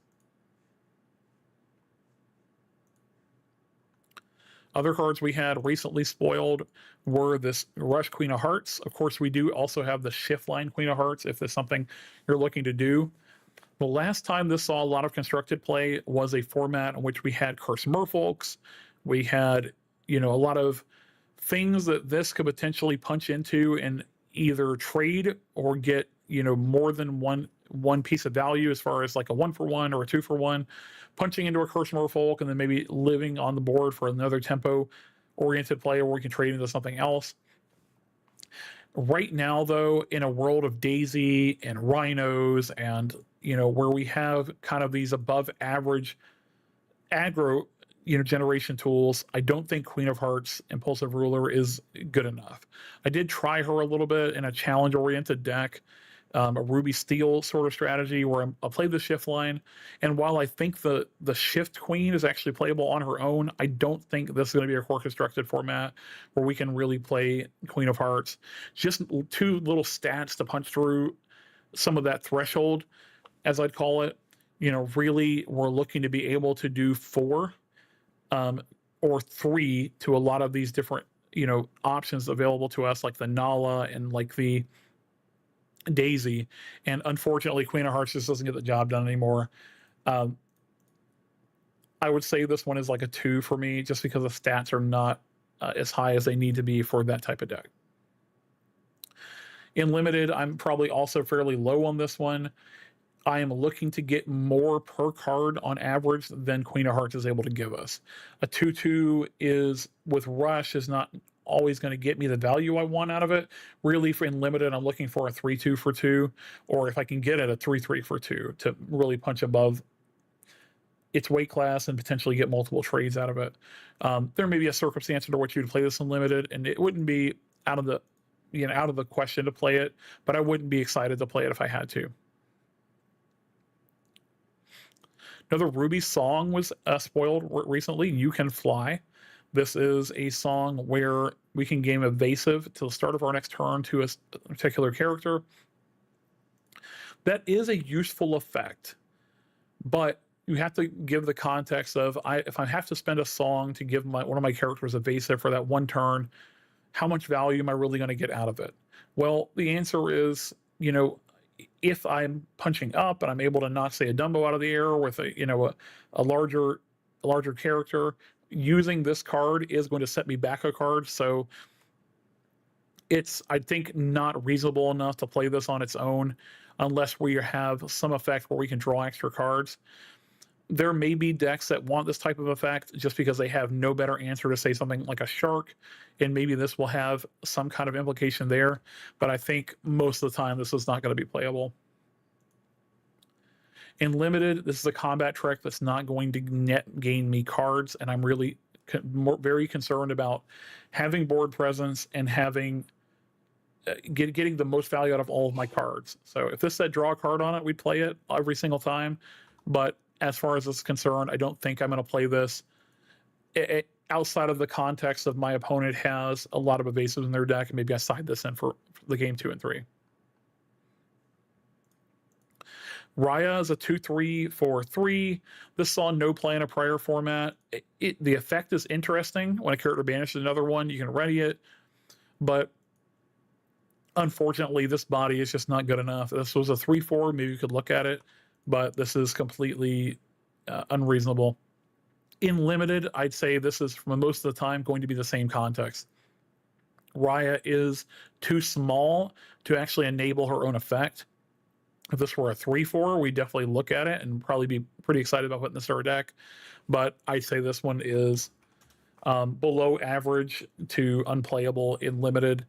Other cards we had recently spoiled were this Rush Queen of Hearts. Of course, we do also have the Shift Line Queen of Hearts if there's something you're looking to do. The last time this saw a lot of constructed play was a format in which we had Cursed Merfolks. We had, a lot of things that this could potentially punch into and either trade or get, more than one piece of value, as far as like a 1-for-1 or a 2-for-1, punching into a Cursed Merfolk and then maybe living on the board for another tempo-oriented play, or we can trade into something else. Right now, though, in a world of Daisy and Rhinos and, where we have kind of these above average aggro, generation tools, I don't think Queen of Hearts Impulsive Ruler is good enough. I did try her a little bit in a challenge-oriented deck, a Ruby Steel sort of strategy where I played the Shift Line, and while I think the Shift Queen is actually playable on her own, I don't think this is going to be a core constructed format where we can really play Queen of Hearts. Just two little stats to punch through some of that threshold, as I'd call it. Really, we're looking to be able to do 4 or 3 to a lot of these different, options available to us, like the Nala and like the Daisy. And unfortunately, Queen of Hearts just doesn't get the job done anymore. I would say this one is like a 2 for me, just because the stats are not as high as they need to be for that type of deck. In limited, I'm probably also fairly low on this one. I am looking to get more per card on average than Queen of Hearts is able to give us. A 2/2 is, with Rush, is not always going to get me the value I want out of it. Really, for in limited, I'm looking for a 3/2 for 2, or if I can get it, a 3/3 for 2 to really punch above its weight class and potentially get multiple trades out of it. There may be a circumstance under which you'd play this in limited, and it wouldn't be out of the question to play it, but I wouldn't be excited to play it if I had to. Another Ruby song was spoiled recently, You Can Fly. This is a song where we can game evasive to the start of our next turn to a particular character. That is a useful effect, but you have to give the context of, if I have to spend a song to give one of my characters evasive for that one turn, how much value am I really going to get out of it? Well, the answer is, if I'm punching up and I'm able to knock, say, a Dumbo out of the air with a larger character, using this card is going to set me back a card. So it's, I think, not reasonable enough to play this on its own unless we have some effect where we can draw extra cards. There may be decks that want this type of effect just because they have no better answer to, say, something like a Shark, and maybe this will have some kind of implication there, but I think most of the time this is not going to be playable. In limited, this is a combat trick that's not going to net gain me cards, and I'm really very concerned about having board presence and having getting the most value out of all of my cards. So if this said draw a card on it, we'd play it every single time, but as far as this is concerned, I don't think I'm going to play this outside of the context of my opponent has a lot of evasives in their deck, and maybe I side this in for the game 2 and 3. Raya is a 2/3 for 3. This saw no play in a prior format. The effect is interesting. When a character banishes another one, you can ready it, but unfortunately, this body is just not good enough. This was a 3/4. Maybe you could look at it, but this is completely unreasonable. In limited, I'd say this is, for most of the time, going to be the same context. Raya is too small to actually enable her own effect. If this were a 3/4, we'd definitely look at it and probably be pretty excited about putting this in our deck. But I'd say this one is below average to unplayable in limited.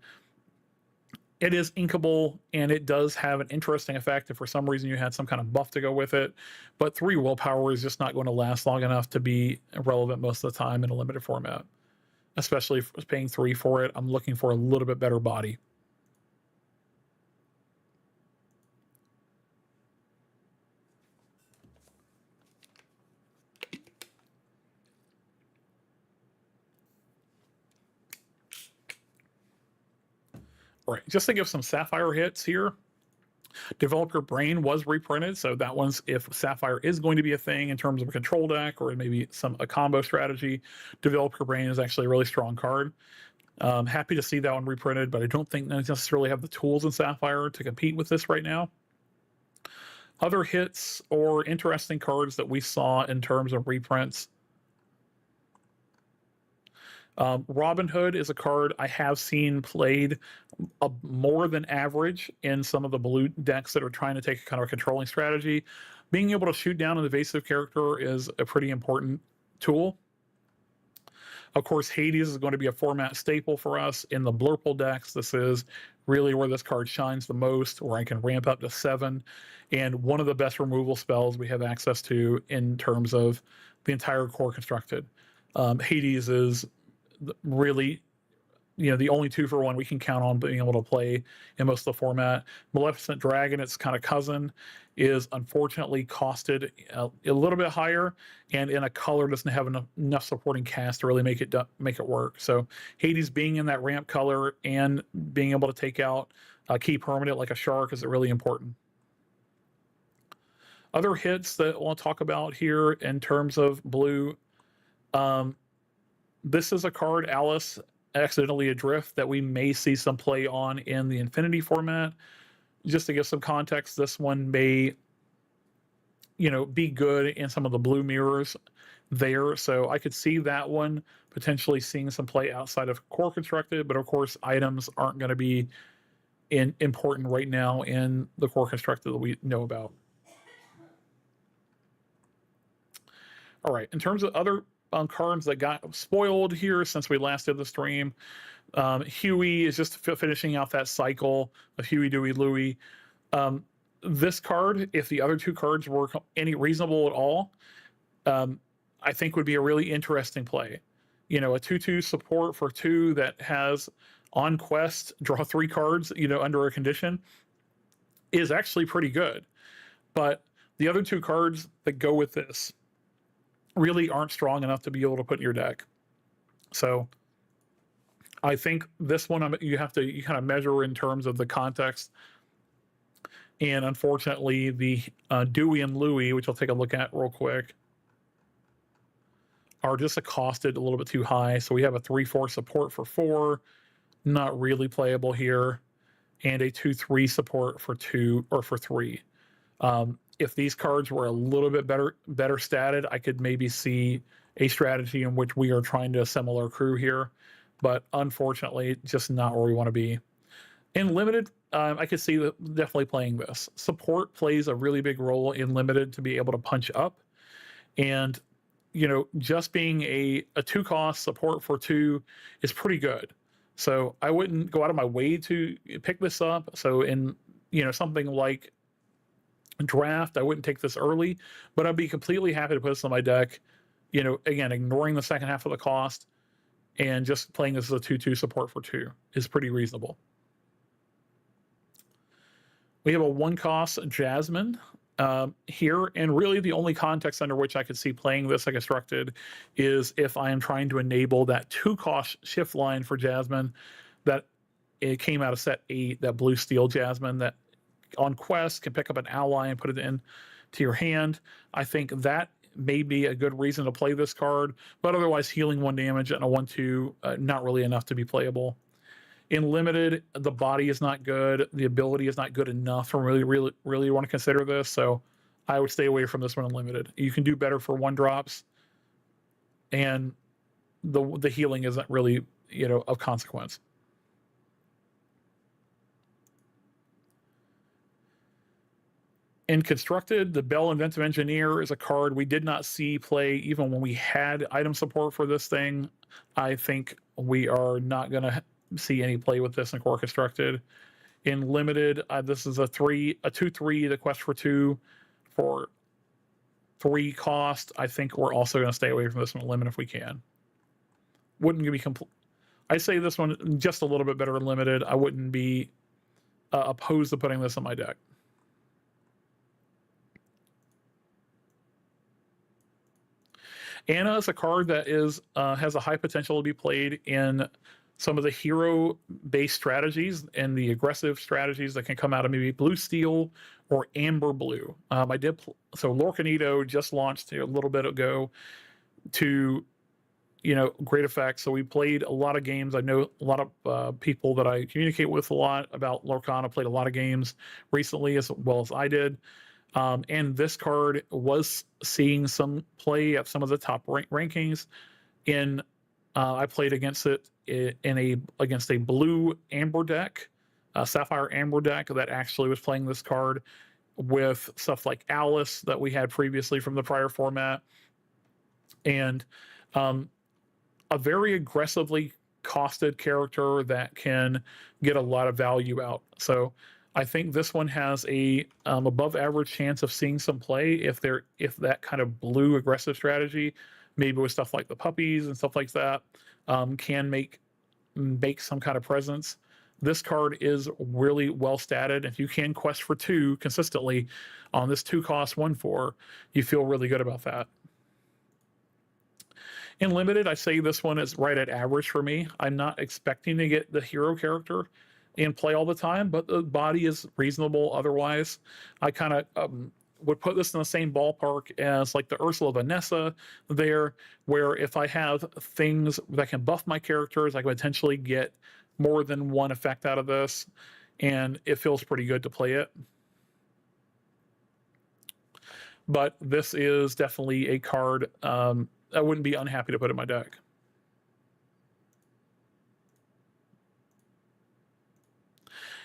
It is inkable, and it does have an interesting effect if for some reason you had some kind of buff to go with it. But 3 willpower is just not going to last long enough to be relevant most of the time in a limited format. Especially if paying 3 for it, I'm looking for a little bit better body. All right, just to give some Sapphire hits here. Develop Your Brain was reprinted, so that one's if Sapphire is going to be a thing in terms of a control deck or maybe a combo strategy. Develop Your Brain is actually a really strong card. Happy to see that one reprinted, but I don't think they necessarily have the tools in Sapphire to compete with this right now. Other hits or interesting cards that we saw in terms of reprints. Robin Hood is a card I have seen played more than average in some of the blue decks that are trying to take a kind of a controlling strategy. Being able to shoot down an evasive character is a pretty important tool. Of course, Hades is going to be a format staple for us in the Blurple decks. This is really where this card shines the most, where I can ramp up to 7, and one of the best removal spells we have access to in terms of the entire core constructed. Hades is really, the only 2-for-1 we can count on being able to play in most of the format. Maleficent Dragon, its kind of cousin, is unfortunately costed a little bit higher, and in a color doesn't have enough supporting cast to really make it work. So Hades being in that ramp color and being able to take out a key permanent like a shark is really important. Other hits that I want to talk about here in terms of blue. This is a card, Alice Accidentally Adrift, that we may see some play on in the Infinity format. Just to give some context, this one may, be good in some of the blue mirrors there. So I could see that one potentially seeing some play outside of core constructed, but of course items aren't going to be important right now in the core constructed that we know about. All right, in terms of other cards that got spoiled here since we last did the stream, Huey is just finishing out that cycle of Huey, Dewey, Louie. This card, if the other 2 cards were any reasonable at all, I think would be a really interesting play. A 2/2 support for 2 that has on quest draw 3 cards, under a condition is actually pretty good. But the other 2 cards that go with this really aren't strong enough to be able to put in your deck. So I think this one you kind of measure in terms of the context. And unfortunately, the Dewey and Louie, which I'll take a look at real quick, are just costed a little bit too high. So we have a 3/4 support for 4, not really playable here, and a 2/3 support for 2 or for 3. If these cards were a little bit better statted, I could maybe see a strategy in which we are trying to assemble our crew here, but unfortunately, just not where we want to be. In limited, I could see definitely playing this. Support plays a really big role in limited to be able to punch up, and just being a 2-cost support for 2 is pretty good. So I wouldn't go out of my way to pick this up. So in something like Draft, I wouldn't take this early, but I'd be completely happy to put this on my deck. Again, ignoring the second half of the cost and just playing this as a 2/2 support for 2 is pretty reasonable. We have a 1-cost Jasmine here, and really the only context under which I could see playing this like constructed is if I am trying to enable that 2-cost shift line for Jasmine that it came out of set 8, that blue steel Jasmine that on quest can pick up an ally and put it in to your hand. I think that may be a good reason to play this card, but otherwise healing 1 damage and a 1/2 not really enough to be playable. In limited, the body is not good, the ability is not good enough to really want to consider this, so I would stay away from this one in limited. You can do better for 1-drops, and the healing isn't really of consequence. In Constructed, the Bell Inventive Engineer is a card we did not see play even when we had item support for this thing. I think we are not going to see any play with this in Core Constructed. In Limited, this is a 2/3, the Quest for 2 for 3 cost. I think we're also going to stay away from this one in Limited if we can. Wouldn't be complete. I say this one just a little bit better in Limited. I wouldn't be opposed to putting this in my deck. Anna is a card that has a high potential to be played in some of the hero-based strategies and the aggressive strategies that can come out of maybe blue steel or amber blue. So Lorcanito just launched a little bit ago to great effect. So we played a lot of games. I know a lot of people that I communicate with a lot about Lorcana played a lot of games recently as well as I did. And this card was seeing some play at some of the top rankings. I played against it against a blue amber deck, a Sapphire amber deck that actually was playing this card with stuff like Alice that we had previously from the prior format, and a very aggressively costed character that can get a lot of value out. So I think this one has a above average chance of seeing some play if that kind of blue aggressive strategy, maybe with stuff like the puppies and stuff like that, can make some kind of presence. This card is really well statted. If you can quest for 2 consistently on this 2 cost 1/4, you feel really good about that. In Limited, I say this one is right at average for me. I'm not expecting to get the hero character in play all the time, but the body is reasonable otherwise. I kind of would put this in the same ballpark as like the Ursula Vanessa there, where if I have things that can buff my characters, I can potentially get more than one effect out of this, and it feels pretty good to play it. But this is definitely a card I wouldn't be unhappy to put in my deck.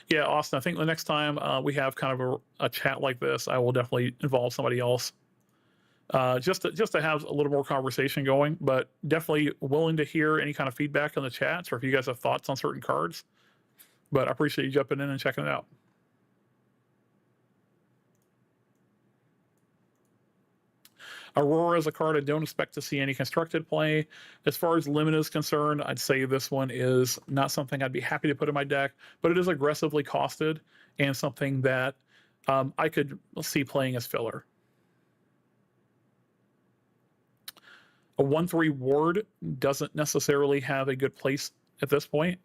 Yeah, Austin, I think the next time we have kind of a chat like this, I will definitely involve somebody else. Just to have a little more conversation going, but definitely willing to hear any kind of feedback in the chats or if you guys have thoughts on certain cards. But I appreciate you jumping in and checking it out. Aurora is a card I don't expect to see any constructed play. As far as Limit is concerned, I'd say this one is not something I'd be happy to put in my deck, but it is aggressively costed and something that I could see playing as filler. A 1/3 ward doesn't necessarily have a good place at this point.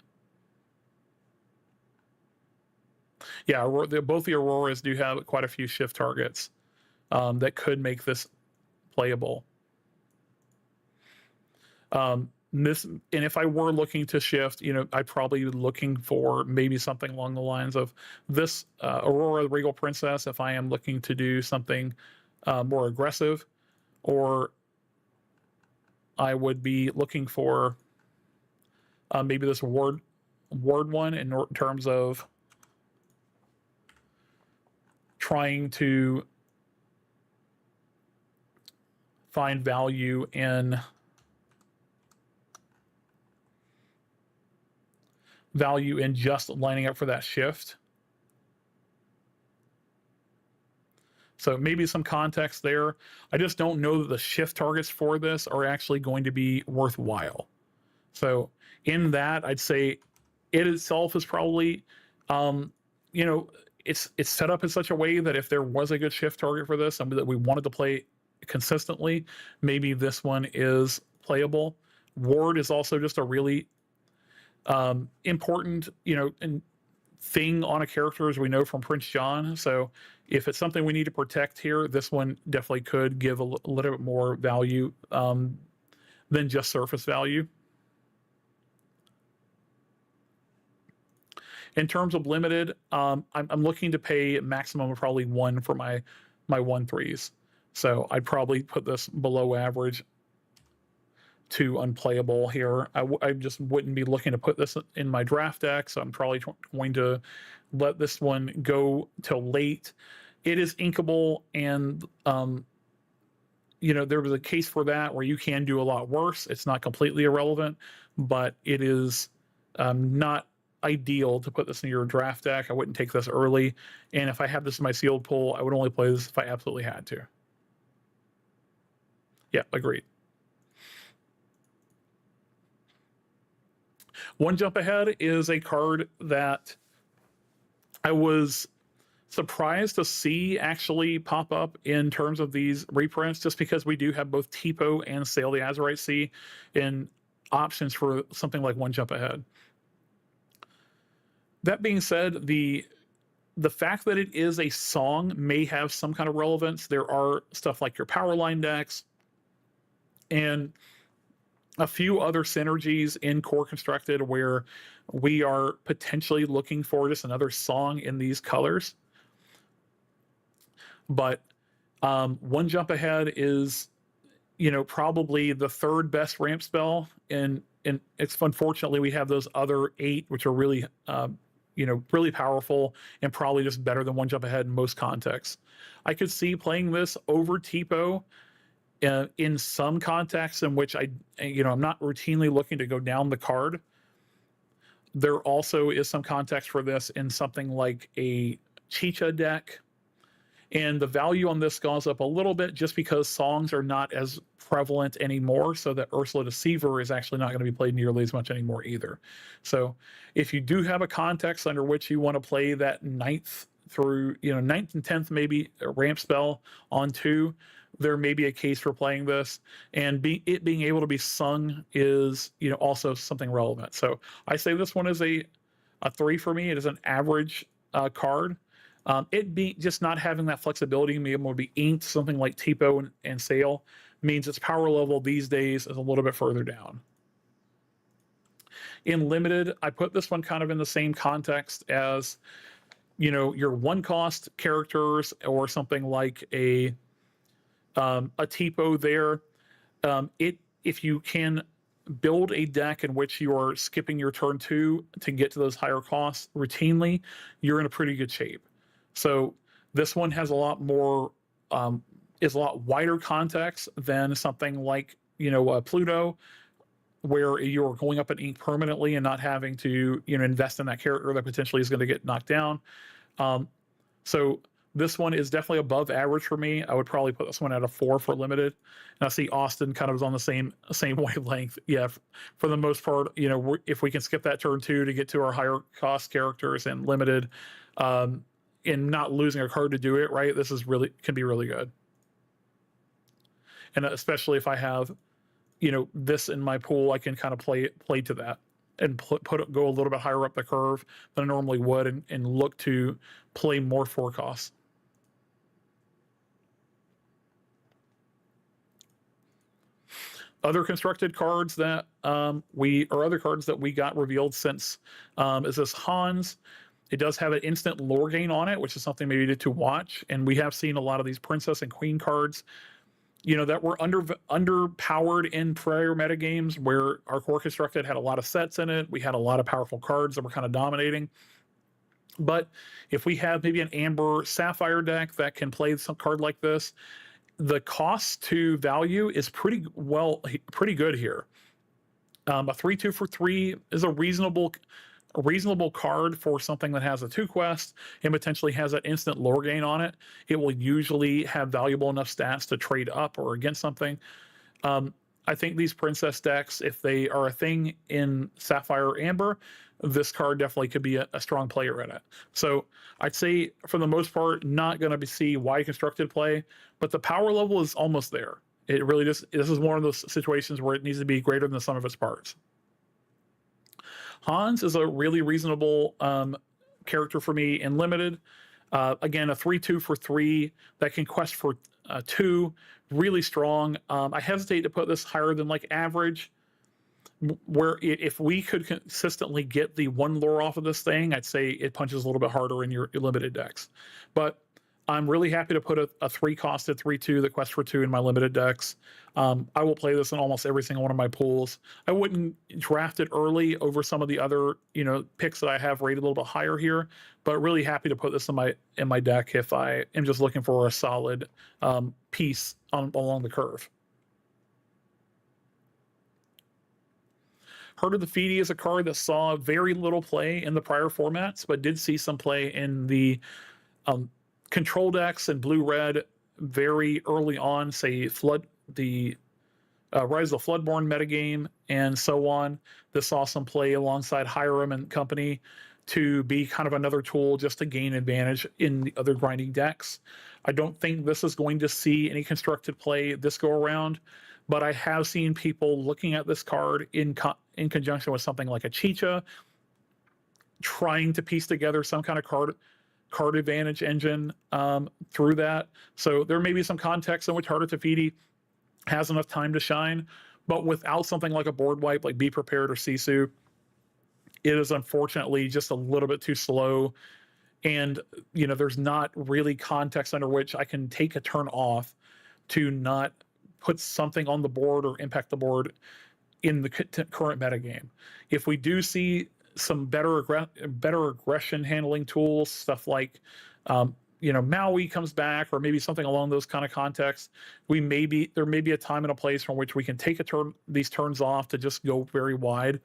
Yeah, both the Auroras do have quite a few shift targets that could make this playable. And if I were looking to shift, I'd probably be looking for maybe something along the lines of this Aurora Regal Princess if I am looking to do something more aggressive, or I would be looking for maybe this ward one in terms of trying to find value in just lining up for that shift. So maybe some context there. I just don't know that the shift targets for this are actually going to be worthwhile. So in that, I'd say it itself is probably, it's set up in such a way that if there was a good shift target for this and that we wanted to play consistently, maybe this one is playable. Ward is also just a really important, thing on a character, as we know from Prince John. So if it's something we need to protect here, this one definitely could give a little bit more value than just surface value. In terms of Limited, I'm looking to pay a maximum of probably 1 for my 1/3s. So I'd probably put this below average to unplayable here. I just wouldn't be looking to put this in my draft deck, so I'm probably going to let this one go till late it is inkable, and there was a case for that where you can do a lot worse. It's not completely irrelevant, but it is not ideal to put this in your draft deck. I wouldn't take this early, and if I have this in my sealed pool, I would only play this if I absolutely had to. Yeah, agreed. One Jump Ahead is a card that I was surprised to see actually pop up in terms of these reprints, just because we do have both Tipo and Sail the Azurite Sea in options for something like One Jump Ahead. That being said, the fact that it is a song may have some kind of relevance. There are stuff like your power line decks and a few other synergies in Core Constructed where we are potentially looking for just another song in these colors. But One Jump Ahead is, probably the third best ramp spell, and it's unfortunately we have those other 8 which are really really powerful and probably just better than One Jump Ahead in most contexts. I could see playing this over Tipo in some contexts in which I'm not routinely looking to go down the card. There also is some context for this in something like a Chicha deck, and the value on this goes up a little bit just because songs are not as prevalent anymore, so that Ursula Deceiver is actually not going to be played nearly as much anymore either. So if you do have a context under which you want to play that 9th through 9th and 10th maybe a ramp spell on 2, there may be a case for playing this, and it being able to be sung is also something relevant. So I say this one is a 3 for me. It is an average card. It be just not having that flexibility and being able to be inked, something like Tipo and Sail, means its power level these days is a little bit further down. In Limited, I put this one kind of in the same context as your 1-cost characters or something like a Tipo there. If you can build a deck in which you are skipping your turn 2 to get to those higher costs routinely, you're in a pretty good shape. So this one has a lot more, is a lot wider context than something like Pluto, where you're going up an ink permanently and not having to invest in that character that potentially is going to get knocked down. So this one is definitely above average for me. I would probably put this one at a 4 for Limited. And I see Austin kind of is on the same wavelength. Yeah, for the most part, if we can skip that turn 2 to get to our higher cost characters and Limited, and not losing a card to do it right, this is can be really good. And especially if I have this in my pool, I can kind of play to that and go a little bit higher up the curve than I normally would, and look to play more 4 costs. Other constructed cards that other cards that we got revealed since is this Hans. It does have an instant lore gain on it, which is something maybe to watch. And we have seen a lot of these princess and queen cards, that were underpowered in prior metagames where our Core Constructed had a lot of sets in it. We had a lot of powerful cards that were kind of dominating. But if we have maybe an Amber Sapphire deck that can play some card like this, the cost to value is pretty good here. A 3/2 for 3 is a reasonable card for something that has a 2 quest and potentially has an instant lore gain on it. It will usually have valuable enough stats to trade up or against something. I think these princess decks, if they are a thing in Sapphire or Amber, this card definitely could be a strong player in it. So I'd say for the most part, not going to see wide constructed play, but the power level is almost there. It really this is one of those situations where it needs to be greater than the sum of its parts. Hans is a really reasonable character for me in Limited. Again, a 3/2 for 3 that can quest for 2, really strong. I hesitate to put this higher than like average, where if we could consistently get the 1 lore off of this thing, I'd say it punches a little bit harder in your Limited decks. But I'm really happy to put a 3-costed 3/2 that quest for 2 in my limited decks. I will play this in almost every single one of my pools. I wouldn't draft it early over some of the other, picks that I have rated a little bit higher here, but really happy to put this in my deck if I am just looking for a solid piece along the curve. Heart of the Feedy is a card that saw very little play in the prior formats, but did see some play in the control decks and blue-red very early on, say the Rise of the Floodborn metagame and so on. This saw some play alongside Hiram and company to be kind of another tool just to gain advantage in the other grinding decks. I don't think this is going to see any constructed play this go around, but I have seen people looking at this card in conjunction with something like a Chicha, trying to piece together some kind of card advantage engine through that. So there may be some context in which Heart of Tefiti has enough time to shine, but without something like a board wipe like Be Prepared or Sisu, it is unfortunately just a little bit too slow. And there's not really context under which I can take a turn off to not put something on the board or impact the board in the current metagame. If we do see some better aggression handling tools, stuff like Maui comes back, or maybe something along those kind of contexts, there may be a time and a place from which we can take these turns off to just go very wide,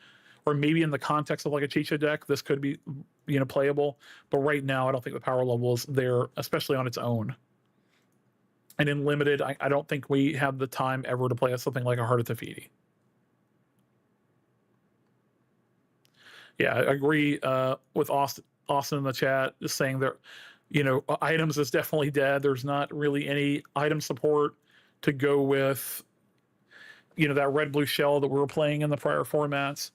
or maybe in the context of like a Chicha deck, this could be playable. But right now, I don't think the power level is there, especially on its own. And in limited, I don't think we have the time ever to play something like a Heart of Tefiti. Yeah, I agree with Austin in the chat, just saying that, items is definitely dead. There's not really any item support to go with, that red-blue shell that we were playing in the prior formats.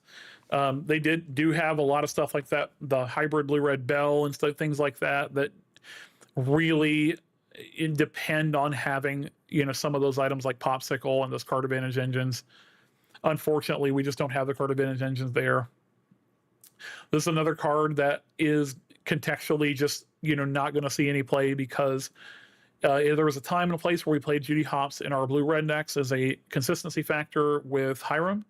They do have a lot of stuff like that, the hybrid blue-red bell and things like that really depend on having, some of those items like Popsicle and those card advantage engines. Unfortunately, we just don't have the card advantage engines there. This is another card that is contextually just, not going to see any play because there was a time and a place where we played Judy Hopps in our blue-red decks as a consistency factor with Hiram.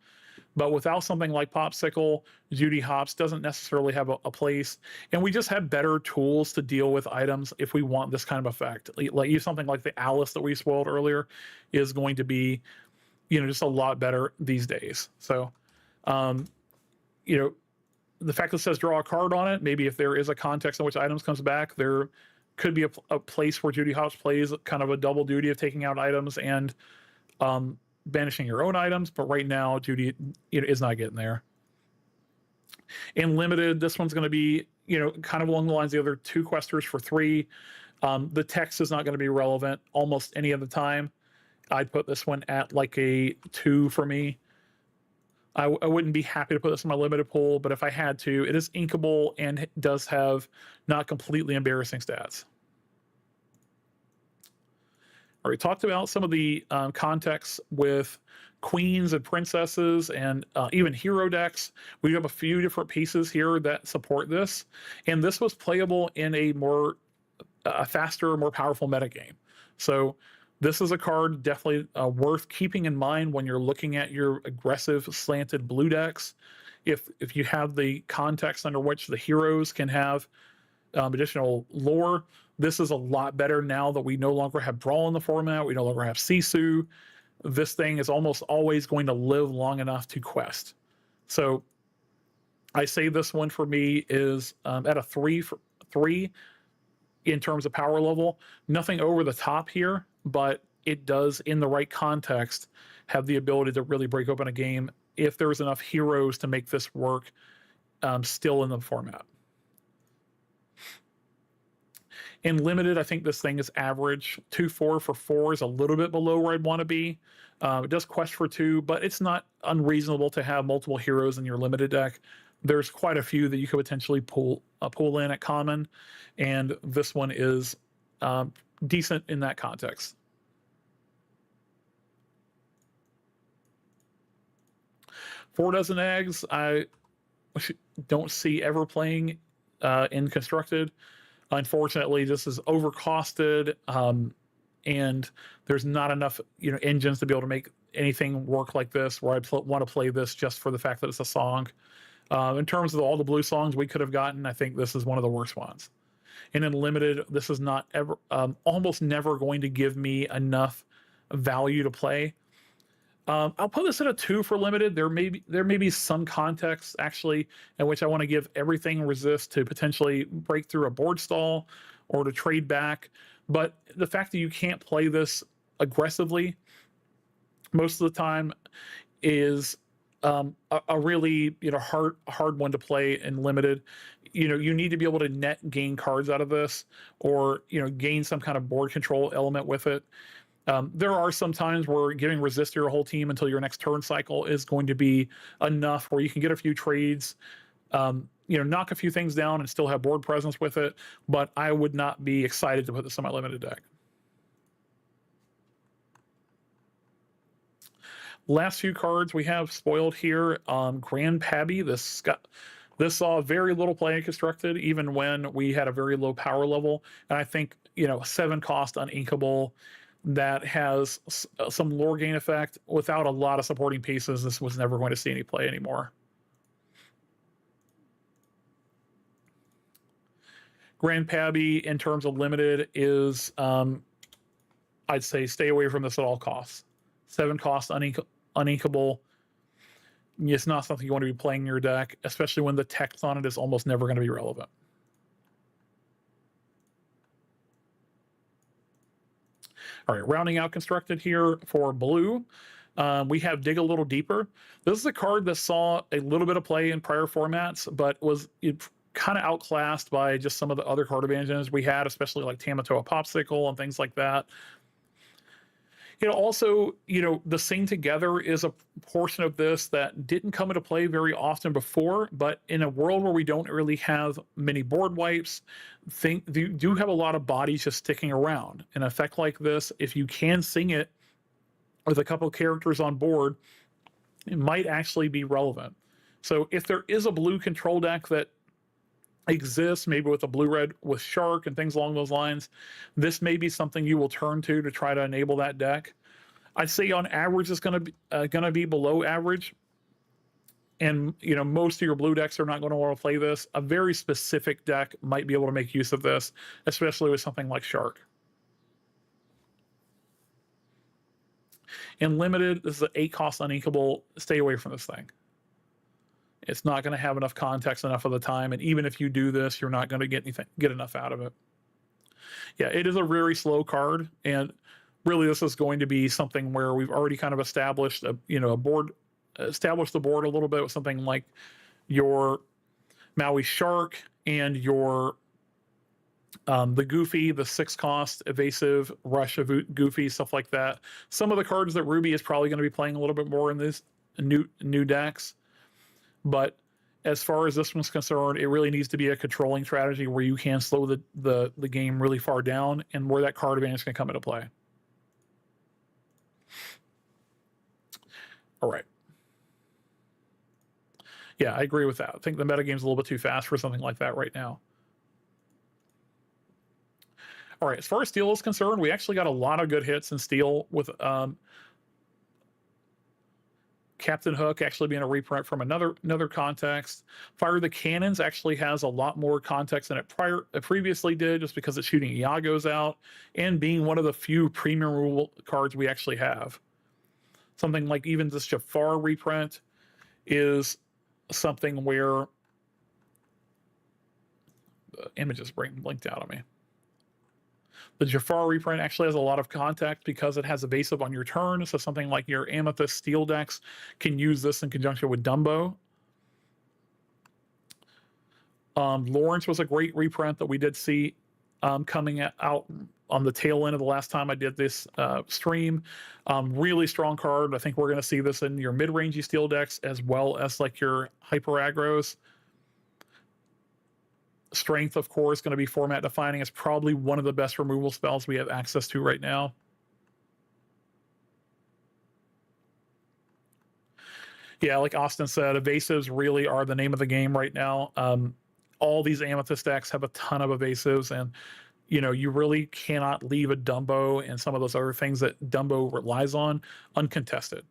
But without something like Popsicle, Judy Hopps doesn't necessarily have a place. And we just have better tools to deal with items if we want this kind of effect. Like something like the Alice that we spoiled earlier is going to be, just a lot better these days. So, the fact that it says draw a card on it, maybe if there is a context in which items comes back, there could be a place where Judy Hopps plays kind of a double duty of taking out items and banishing your own items. But right now, Judy is not getting there. In limited, this one's going to be kind of along the lines of the other 2 questers for 3. The text is not going to be relevant almost any of the time. I'd put this one at like a 2 for me. I wouldn't be happy to put this in my limited pool, but if I had to, it is inkable and it does have not completely embarrassing stats. All right, talked about some of the context with queens and princesses and even hero decks. We have a few different pieces here that support this, and this was playable in a faster, more powerful metagame. So this is a card definitely worth keeping in mind when you're looking at your aggressive slanted blue decks. If you have the context under which the heroes can have additional lore, this is a lot better now that we no longer have Brawl in the format. We no longer have Sisu. This thing is almost always going to live long enough to quest. So I say this one for me is at a 3 in terms of power level. Nothing over the top here, but it does, in the right context, have the ability to really break open a game if there's enough heroes to make this work still in the format. In limited, I think this thing is average. 2/4 for 4 is a little bit below where I'd want to be. It does quest for 2, but it's not unreasonable to have multiple heroes in your limited deck. There's quite a few that you could potentially pull in at common, and this one is decent in that context. Four Dozen Eggs, I don't see ever playing in Constructed. Unfortunately, this is overcosted, and there's not enough engines to be able to make anything work like this where I want to play this just for the fact that it's a song. In terms of all the blue songs we could have gotten, I think this is one of the worst ones. And in limited, this is not ever, almost never going to give me enough value to play. I'll put this at a 2 for limited. There may be some context actually in which I want to give everything resist to potentially break through a board stall or to trade back. But the fact that you can't play this aggressively most of the time is a really hard one to play in limited. You need to be able to net gain cards out of this, or gain some kind of board control element with it. There are some times where giving resist to your whole team until your next turn cycle is going to be enough where you can get a few trades, knock a few things down and still have board presence with it, but I would not be excited to put this on my limited deck. Last few cards we have spoiled here. Grand Pabby, this saw very little play in Constructed, even when we had a very low power level. And I think, 7 cost uninkable that has some lore gain effect without a lot of supporting pieces. This was never going to see any play anymore. Grand Pabby, in terms of limited, is I'd say stay away from this at all costs. 7 cost uninkable. It's not something you want to be playing in your deck, especially when the text on it is almost never going to be relevant. All right, rounding out Constructed here for blue, we have Dig a Little Deeper. This is a card that saw a little bit of play in prior formats, but was kind of outclassed by just some of the other card advantages we had, especially like Tamatoa Popsicle and things like that. Also, the Sing Together is a portion of this that didn't come into play very often before, but in a world where we don't really have many board wipes, you do have a lot of bodies just sticking around. An effect like this, if you can sing it with a couple of characters on board, it might actually be relevant. So if there is a blue control deck that exists, maybe with a blue-red with Shark and things along those lines, this may be something you will turn to try to enable that deck. I'd say on average it's going to be below average, and most of your blue decks are not going to want to play this. A very specific deck might be able to make use of this, especially with something like Shark. In limited, this is an 8 cost uninkable. Stay away from this thing. It's not going to have enough context enough of the time, and even if you do this, you're not going to get enough out of it. Yeah, it is a very slow card, and really this is going to be something where we've already kind of established established the board a little bit with something like your Maui Shark and your the Goofy, the 6 cost evasive rush of Goofy, stuff like that. Some of the cards that Ruby is probably going to be playing a little bit more in these new decks. But as far as this one's concerned, it really needs to be a controlling strategy where you can slow the game really far down, and where that card advantage can come into play. All right. Yeah, I agree with that. I think the metagame's a little bit too fast for something like that right now. All right, as far as Steel is concerned, we actually got a lot of good hits in Steel with Captain Hook actually being a reprint from another context. Fire the Cannons actually has a lot more context than it previously did, just because it's shooting Iagos out and being one of the few premium rule cards we actually have. Something like even this Jafar reprint is something where the images blinked out on me. The Jafar reprint actually has a lot of context because it has evasive on your turn, so something like your Amethyst Steel decks can use this in conjunction with Dumbo. Lawrence was a great reprint that we did see coming out on the tail end of the last time I did this stream. Really strong card. I think we're going to see this in your mid-rangey Steel decks as well as like your hyper aggros. Strength, of course, going to be format defining. It's probably one of the best removal spells we have access to right now. Yeah, like Austin said, evasives really are the name of the game right now. all these Amethyst decks have a ton of evasives, and you really cannot leave a Dumbo and some of those other things that Dumbo relies on uncontested.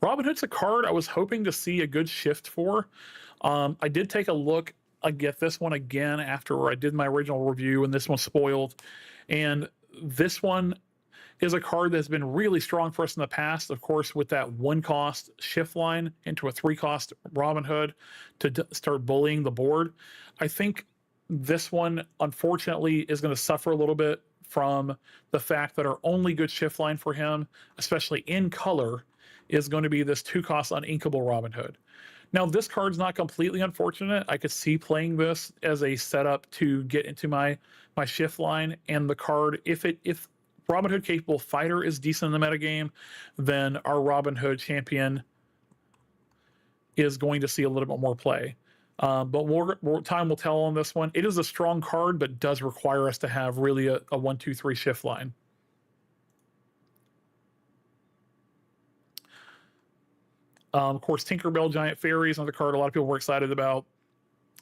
Robin Hood's a card I was hoping to see a good shift for. I did take a look at this one again after I did my original review, and this one's spoiled. And this one is a card that's been really strong for us in the past, of course, with that 1-cost shift line into a 3-cost Robin Hood to start bullying the board. I think this one, unfortunately, is going to suffer a little bit from the fact that our only good shift line for him, especially in color, is going to be this 2-cost uninkable Robin Hood. Now, this card's not completely unfortunate. I could see playing this as a setup to get into my shift line, and the card, if Robin Hood capable fighter is decent in the metagame, then our Robin Hood champion is going to see a little bit more play. But more time will tell on this one. It is a strong card, but does require us to have really a 1-2-3 shift line. Of course, Tinkerbell Giant Fairies, another card a lot of people were excited about.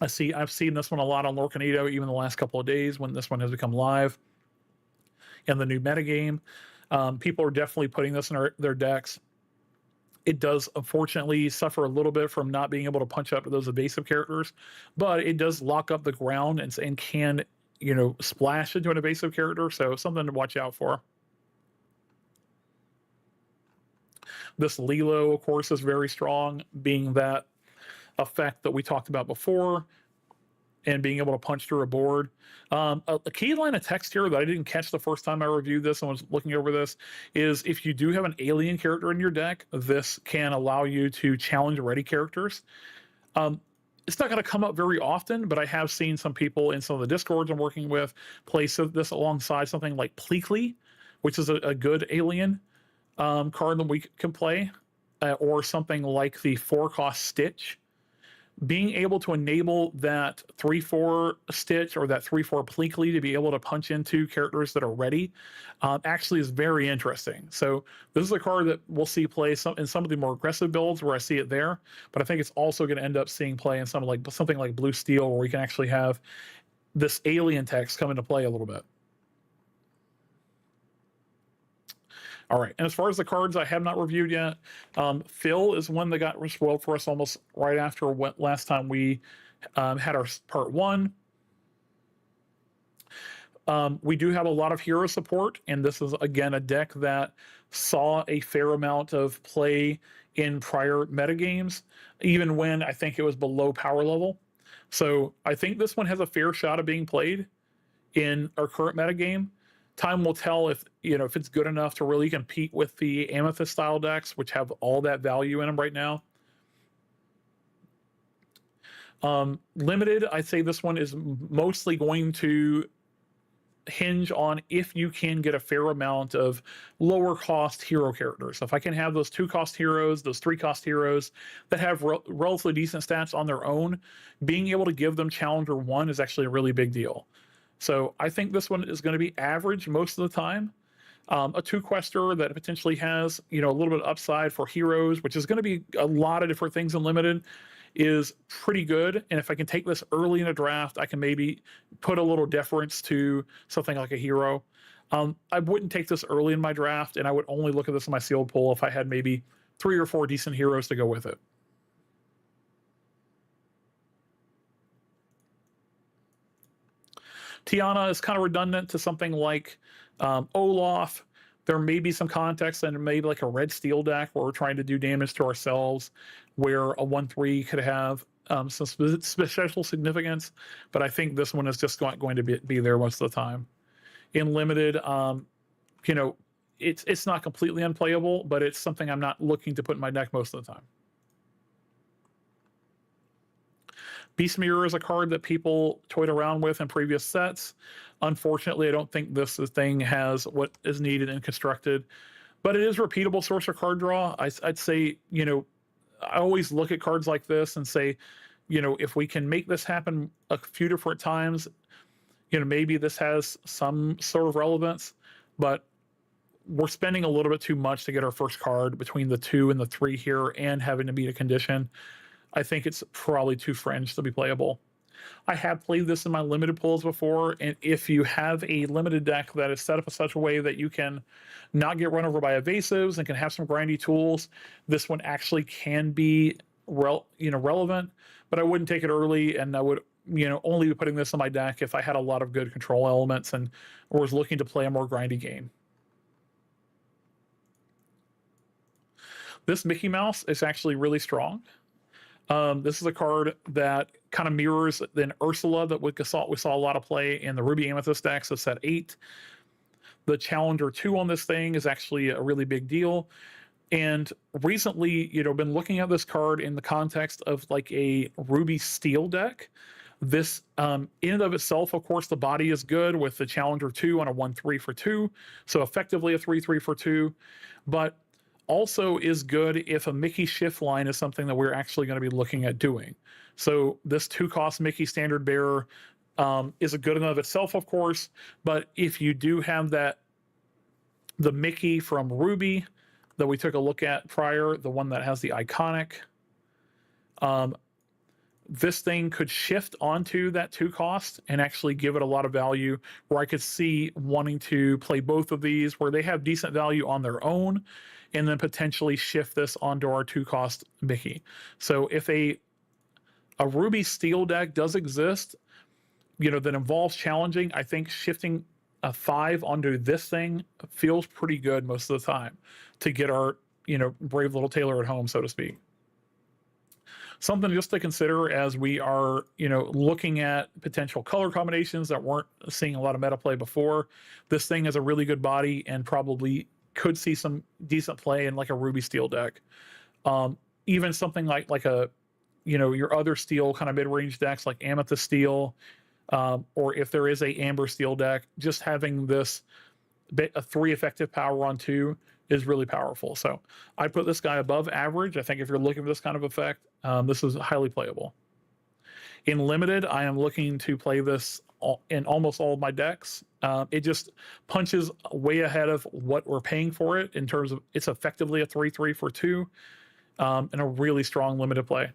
I've seen this one a lot on Lorcana, even the last couple of days when this one has become live in the new metagame. People are definitely putting this in their decks. It does, unfortunately, suffer a little bit from not being able to punch up to those evasive characters, but it does lock up the ground and can, splash into an evasive character, so something to watch out for. This Lilo, of course, is very strong, being that effect that we talked about before and being able to punch through a board. A key line of text here that I didn't catch the first time I reviewed this and was looking over this is if you do have an alien character in your deck, this can allow you to challenge ready characters. It's not going to come up very often, but I have seen some people in some of the Discords I'm working with place this alongside something like Pleakley, which is a good alien card that we can play, or something like the 4-cost Stitch. Being able to enable that 3-4 Stitch or that 3-4 Pleakley to be able to punch into characters that are ready actually is very interesting. So this is a card that we'll see play in some of the more aggressive builds where I see it there, but I think it's also going to end up seeing play in something like Blue Steel, where we can actually have this alien text come into play a little bit. All right, and as far as the cards I have not reviewed yet, Phil is one that got spoiled for us almost right after last time we had our part 1. We do have a lot of hero support, and this is, again, a deck that saw a fair amount of play in prior metagames, even when I think it was below power level. So I think this one has a fair shot of being played in our current metagame. Time will tell if it's good enough to really compete with the Amethyst style decks, which have all that value in them right now. Limited, I'd say this one is mostly going to hinge on if you can get a fair amount of lower cost hero characters. So if I can have those 2-cost heroes, those 3-cost heroes that have relatively decent stats on their own, being able to give them Challenger 1 is actually a really big deal. So I think this one is going to be average most of the time. A 2-quester that potentially has a little bit of upside for heroes, which is going to be a lot of different things in limited, is pretty good. And if I can take this early in a draft, I can maybe put a little deference to something like a hero. I wouldn't take this early in my draft, and I would only look at this in my sealed pool if I had maybe 3 or 4 decent heroes to go with it. Tiana is kind of redundant to something like Olaf. There may be some context and maybe like a red steel deck where we're trying to do damage to ourselves, where a 1-3 could have some special significance, but I think this one is just going to be there most of the time. In limited, it's not completely unplayable, but it's something I'm not looking to put in my deck most of the time. Beast Mirror is a card that people toyed around with in previous sets. Unfortunately, I don't think this thing has what is needed in constructed, but it is repeatable source of card draw. I'd say, I always look at cards like this and say, if we can make this happen a few different times, maybe this has some sort of relevance, but we're spending a little bit too much to get our first card between the 2 and the 3 here and having to beat a condition. I think it's probably too fringe to be playable. I have played this in my limited pulls before, and if you have a limited deck that is set up in such a way that you can not get run over by evasives and can have some grindy tools, this one actually can be relevant. But I wouldn't take it early, and I would only be putting this in my deck if I had a lot of good control elements and was looking to play a more grindy game. This Mickey Mouse is actually really strong. This is a card that kind of mirrors an Ursula that we saw a lot of play in the Ruby Amethyst decks of set 8. The Challenger 2 on this thing is actually a really big deal. And recently, been looking at this card in the context of like a Ruby Steel deck. This, in and of itself, of course, the body is good with the Challenger 2 on a 1/3 for 2. So effectively a 3/3 for 2. But also is good if a Mickey shift line is something that we're actually going to be looking at doing. So this 2-cost Mickey standard bearer is a good in and of itself, of course, but if you do have the Mickey from Ruby that we took a look at prior, the one that has the iconic, this thing could shift onto that 2-cost and actually give it a lot of value, where I could see wanting to play both of these where they have decent value on their own, and then potentially shift this onto our 2-cost Mickey. So if a Ruby Steel deck does exist, that involves challenging, I think shifting a 5 onto this thing feels pretty good most of the time to get our, brave little tailor at home, so to speak. Something just to consider as we are, looking at potential color combinations that weren't seeing a lot of meta play before. This thing has a really good body and probably could see some decent play in like a Ruby Steel deck. Even something like a, your other Steel kind of mid-range decks like Amethyst Steel, or if there is a Amber Steel deck, just having this a 3 effective power on 2 is really powerful. So I put this guy above average. I think if you're looking for this kind of effect, this is highly playable. In limited, I am looking to play this in almost all of my decks. It just punches way ahead of what we're paying for it in terms of it's effectively a 3/3 for 2, and a really strong limited play.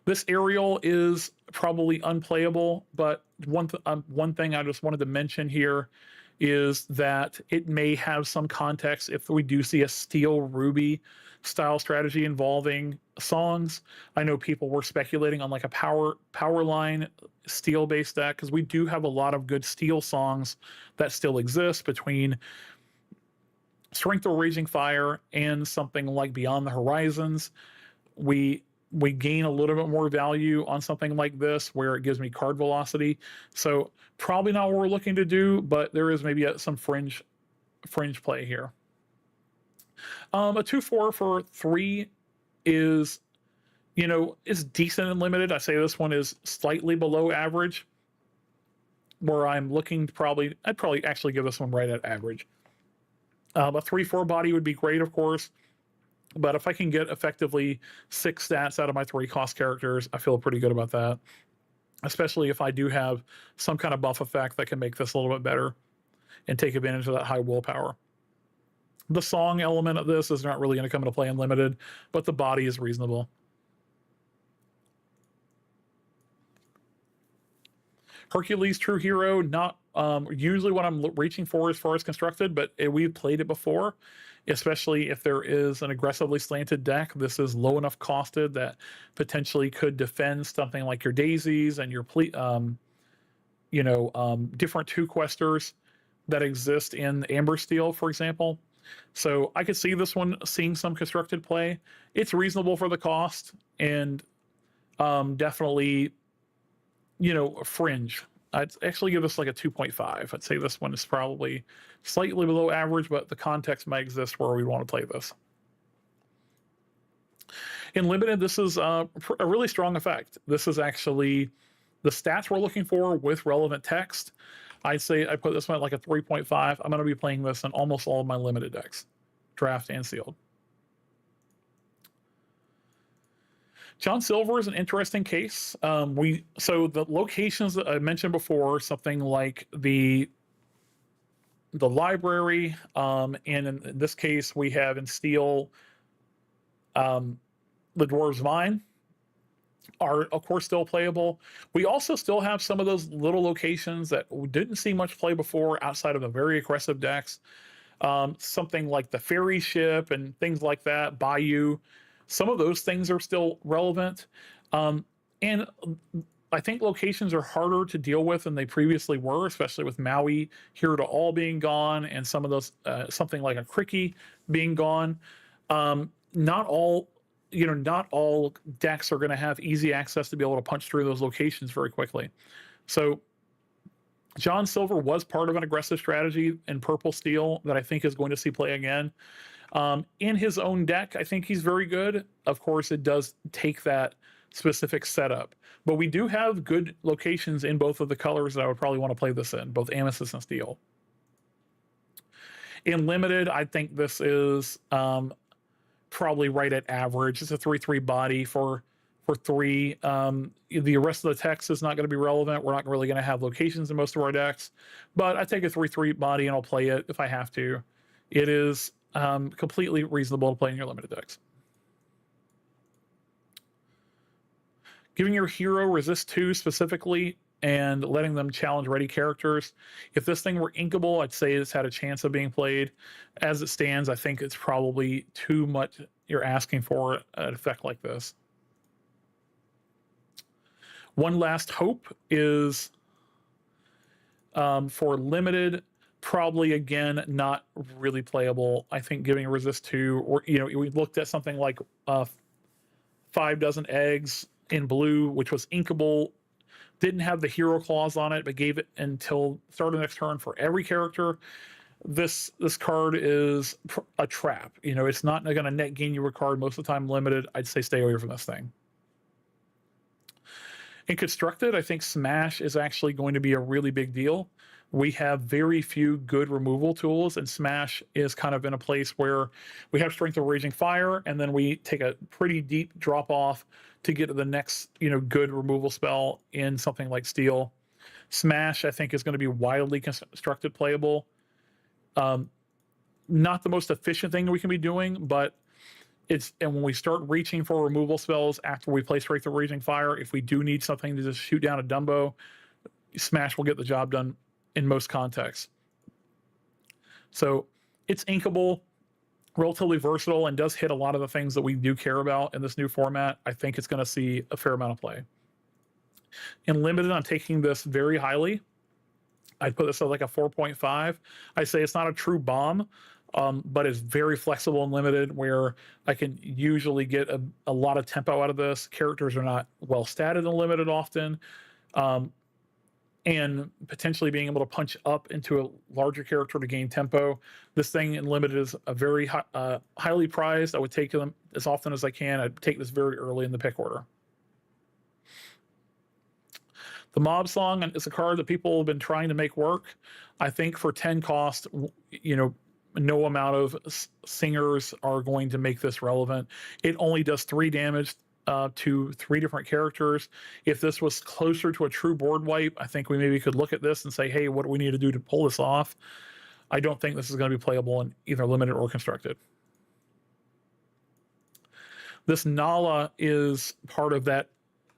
This Ariel is probably unplayable, but one thing I just wanted to mention here is that it may have some context if we do see a Steel Ruby style strategy involving songs. I know people were speculating on like a power line Steel based deck, because we do have a lot of good Steel songs that still exist between Strength of Raging Fire and something like Beyond the Horizons. We gain a little bit more value on something like this where it gives me card velocity. So probably not what we're looking to do, but there is maybe some fringe play here. A 2/4 for 3 is, is decent and limited. I say this one is slightly below average, where I'm looking to I'd probably actually give this one right at average. A 3/4 body would be great, of course. But if I can get effectively 6 stats out of my 3-cost characters, I feel pretty good about that. Especially if I do have some kind of buff effect that can make this a little bit better and take advantage of that high willpower. The song element of this is not really going to come into play in limited, but the body is reasonable. Hercules True Hero, not usually what I'm reaching for as far as constructed, but we've played it before, especially if there is an aggressively slanted deck. This is low enough costed that potentially could defend something like your Daisies and your different 2-questers that exist in Amber Steel, for example. So I could see this one seeing some constructed play. It's reasonable for the cost, and definitely, fringe. I'd actually give this like a 2.5. I'd say this one is probably slightly below average, but the context might exist where we want to play this. In limited, this is a really strong effect. This is actually the stats we're looking for with relevant text. I'd say I put this one at like a 3.5. I'm going to be playing this in almost all of my limited decks, draft and sealed. John Silver is an interesting case. So the locations that I mentioned before, something like the library, and in this case we have in Steel The Dwarves Mine are, of course, still playable. We also still have some of those little locations that we didn't see much play before outside of the very aggressive decks. Something like the ferry ship and things like that, Bayou. Some of those things are still relevant. And I think locations are harder to deal with than they previously were, especially with Maui Here to All being gone and some of those, something like a Cricky being gone. Not all, not all decks are going to have easy access to be able to punch through those locations very quickly. So John Silver was part of an aggressive strategy in purple steel that I think is going to see play again. In his own deck, I think he's very good. Of course, it does take that specific setup, but we do have good locations in both of the colors that I would probably want to play this in, both Amethyst and Steel. In limited, I think this is probably right at average. It's a 3/3 body for 3. The rest of the text is not going to be relevant. We're not really going to have locations in most of our decks, but I take a 3/3 body and I'll play it if I have to. It is completely reasonable to play in your limited decks. Giving your hero resist 2 specifically and letting them challenge ready characters. If this thing were inkable, I'd say it's had a chance of being played. As it stands, I think it's probably too much you're asking for an effect like this. One last hope is for limited, probably again not really playable. I think giving a resist 2, or we looked at something like 5 dozen eggs in blue, which was inkable, didn't have the hero clause on it, but gave it until start of the next turn for every character. This card is a trap. It's not going to net gain you a card most of the time. Limited, I'd say stay away from this thing. In constructed, I think Smash is actually going to be a really big deal. We have very few good removal tools, and Smash is kind of in a place where we have Strength of Raging Fire, and then we take a pretty deep drop off to get to the next, good removal spell in something like Steel. Smash, I think, is going to be wildly constructed playable. Not the most efficient thing we can be doing, but and when we start reaching for removal spells after we play Strength of Raging Fire, if we do need something to just shoot down a Dumbo, Smash will get the job done in most contexts. So it's inkable, relatively versatile, and does hit a lot of the things that we do care about in this new format. I think it's going to see a fair amount of play. In limited, I'm taking this very highly. I'd put this at like a 4.5. I say it's not a true bomb, but it's very flexible and limited, where I can usually get a lot of tempo out of this. Characters are not well statted in limited often. And potentially being able to punch up into a larger character to gain tempo. This thing in limited is a very highly prized. I would take them as often as I can. I'd take this very early in the pick order. The Mob Song is a card that people have been trying to make work. I think for 10 cost, no amount of singers are going to make this relevant. It only does 3 damage to 3 different characters. If this was closer to a true board wipe, I think we maybe could look at this and say, hey, what do we need to do to pull this off? I don't think this is going to be playable in either limited or constructed. This Nala is part of that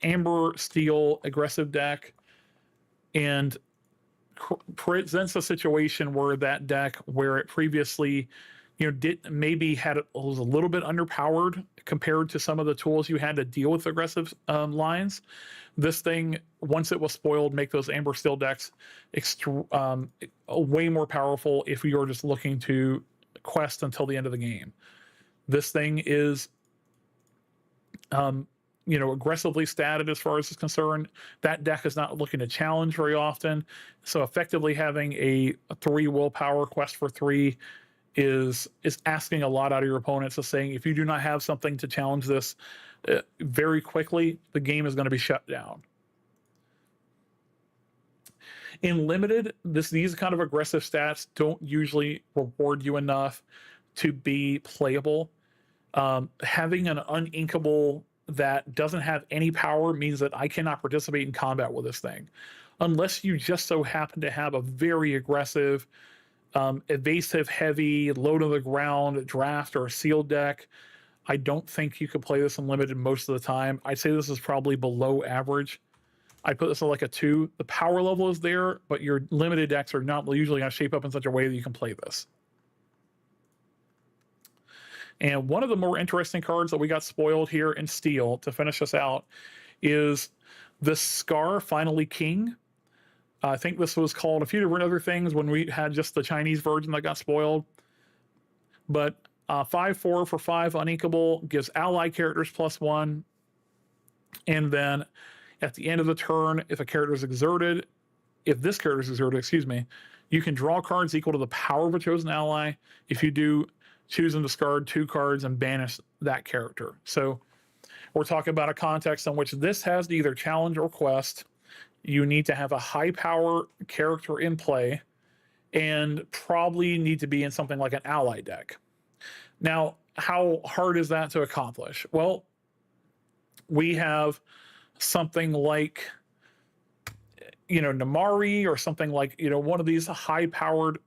Amber Steel aggressive deck, and presents a situation where that deck, where it previously was a little bit underpowered compared to some of the tools you had to deal with aggressive lines. This thing, once it was spoiled, make those Amber Steel decks way more powerful if you're just looking to quest until the end of the game. This thing is aggressively statted as far as is concerned. That deck is not looking to challenge very often. So effectively having a 3 willpower quest for 3 is asking a lot out of your opponents. Is saying, if you do not have something to challenge this very quickly, the game is going to be shut down. In limited, these kind of aggressive stats don't usually reward you enough to be playable. Having an uninkable that doesn't have any power means that I cannot participate in combat with this thing. Unless you just so happen to have a very aggressive, evasive, heavy, low to the ground draft or sealed deck, I don't think you could play this unlimited most of the time. I'd say this is probably below average. I put this at like a 2. The power level is there, but your limited decks are not usually going to shape up in such a way that you can play this. And one of the more interesting cards that we got spoiled here in Steel to finish us out is the Scar Finally King. I think this was called a few different other things when we had just the Chinese version that got spoiled. But 5/4 for 5 uninkable, gives ally characters +1. And then at the end of the turn, if a character is exerted, if this character is exerted, excuse me, you can draw cards equal to the power of a chosen ally. If you do, choose and discard 2 cards and banish that character. So we're talking about a context in which this has to either challenge or quest. You need to have a high power character in play and probably need to be in something like an ally deck. Now, how hard is that to accomplish? Well, we have something like, Namari, or something like, one of these high powered,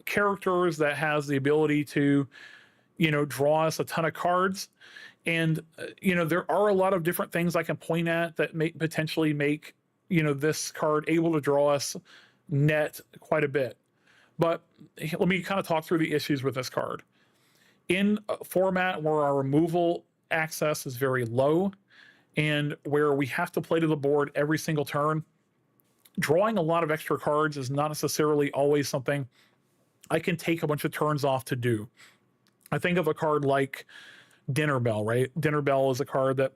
characters that has the ability to, draw us a ton of cards. And, there are a lot of different things I can point at that may potentially make, this card able to draw us net quite a bit. But let me kind of talk through the issues with this card. In a format where our removal access is very low and where we have to play to the board every single turn, drawing a lot of extra cards is not necessarily always something I can take a bunch of turns off to do. I think of a card like Dinner Bell, right? Dinner Bell is a card that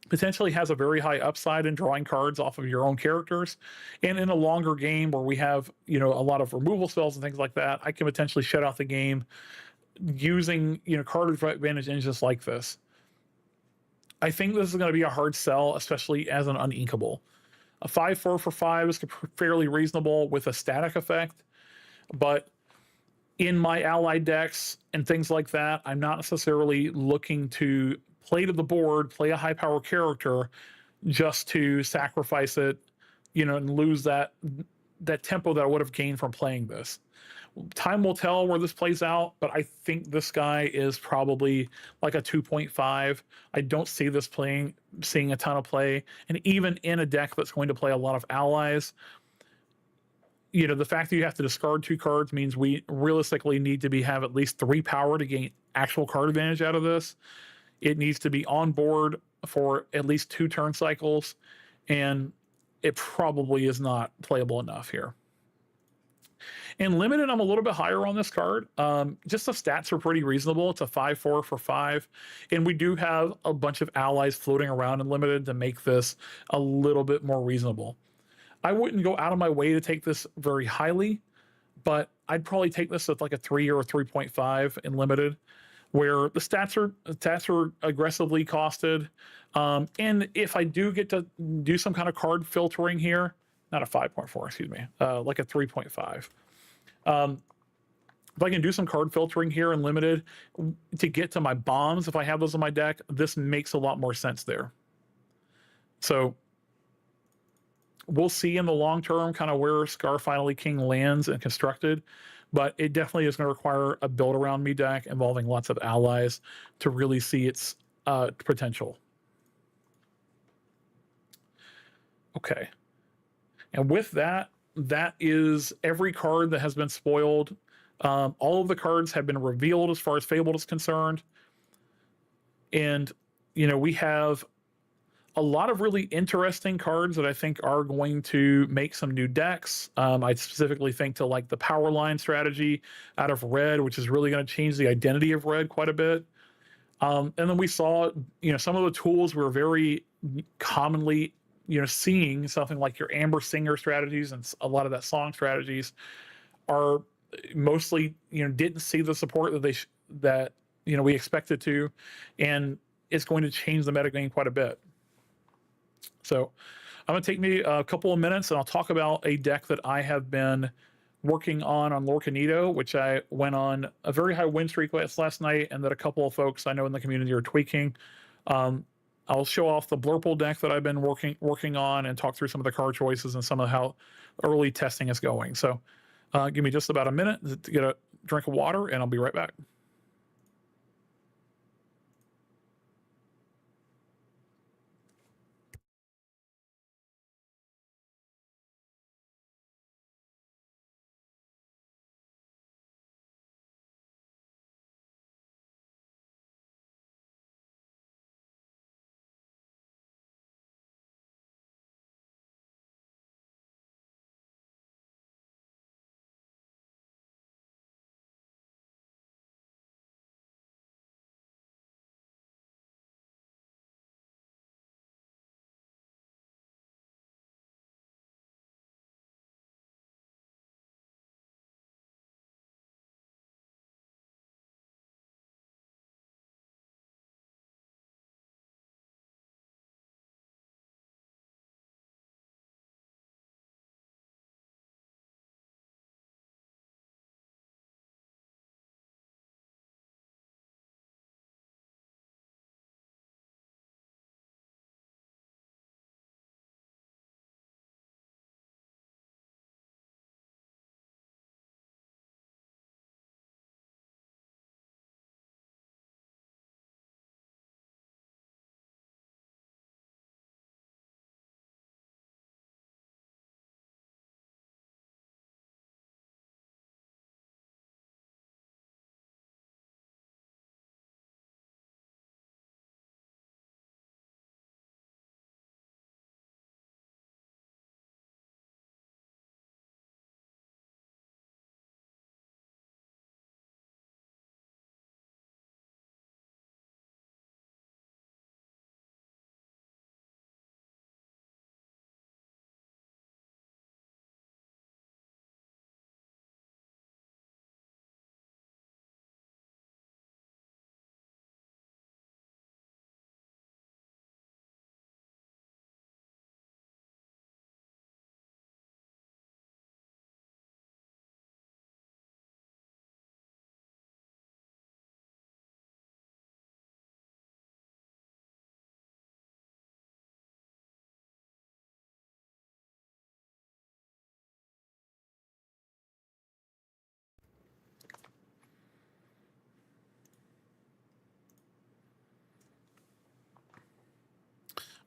potentially has a very high upside in drawing cards off of your own characters. And in a longer game where we have, a lot of removal spells and things like that, I can potentially shut out the game using, card advantage engines like this. I think this is going to be a hard sell, especially as an uninkable. A 5/4 for 5 is fairly reasonable with a static effect, but in my allied decks and things like that, I'm not necessarily looking to play to the board, play a high power character just to sacrifice it, and lose that tempo that I would have gained from playing this. Time will tell where this plays out, but I think this guy is probably like a 2.5. I don't see this seeing a ton of play. And even in a deck that's going to play a lot of allies, the fact that you have to discard 2 cards means we realistically need to have at least 3 power to gain actual card advantage out of this. It needs to be on board for at least 2 turn cycles, and it probably is not playable enough here. In limited, I'm a little bit higher on this card. Just the stats are pretty reasonable. It's a 5/4 for 5, and we do have a bunch of allies floating around in limited to make this a little bit more reasonable. I wouldn't go out of my way to take this very highly, but I'd probably take this at like a 3 or a 3.5 in limited, where the stats are aggressively costed. And if I do get to do some kind of card filtering here, not a 5.4, excuse me, like a 3.5. If I can do some card filtering here in limited to get to my bombs, if I have those in my deck, this makes a lot more sense there. So we'll see in the long term kind of where Scar Finally King lands and constructed, but it definitely is going to require a build around me deck involving lots of allies to really see its potential. Okay. And with that, that is every card that has been spoiled. All of the cards have been revealed as far as Fabled is concerned. And, we have a lot of really interesting cards that I think are going to make some new decks. I specifically think to like the power line strategy out of red, which is really going to change the identity of red quite a bit. And then we saw, some of the tools were very commonly, seeing something like your Amber Singer strategies and a lot of that song strategies are mostly, didn't see the support that we expected to, and it's going to change the metagame quite a bit. So I'm going to take me a couple of minutes and I'll talk about a deck that I have been working on Lorcanito, which I went on a very high win streak last night, and that a couple of folks I know in the community are tweaking. I'll show off the Blurple deck that I've been working on and talk through some of the card choices and some of how early testing is going. So give me just about a minute to get a drink of water and I'll be right back.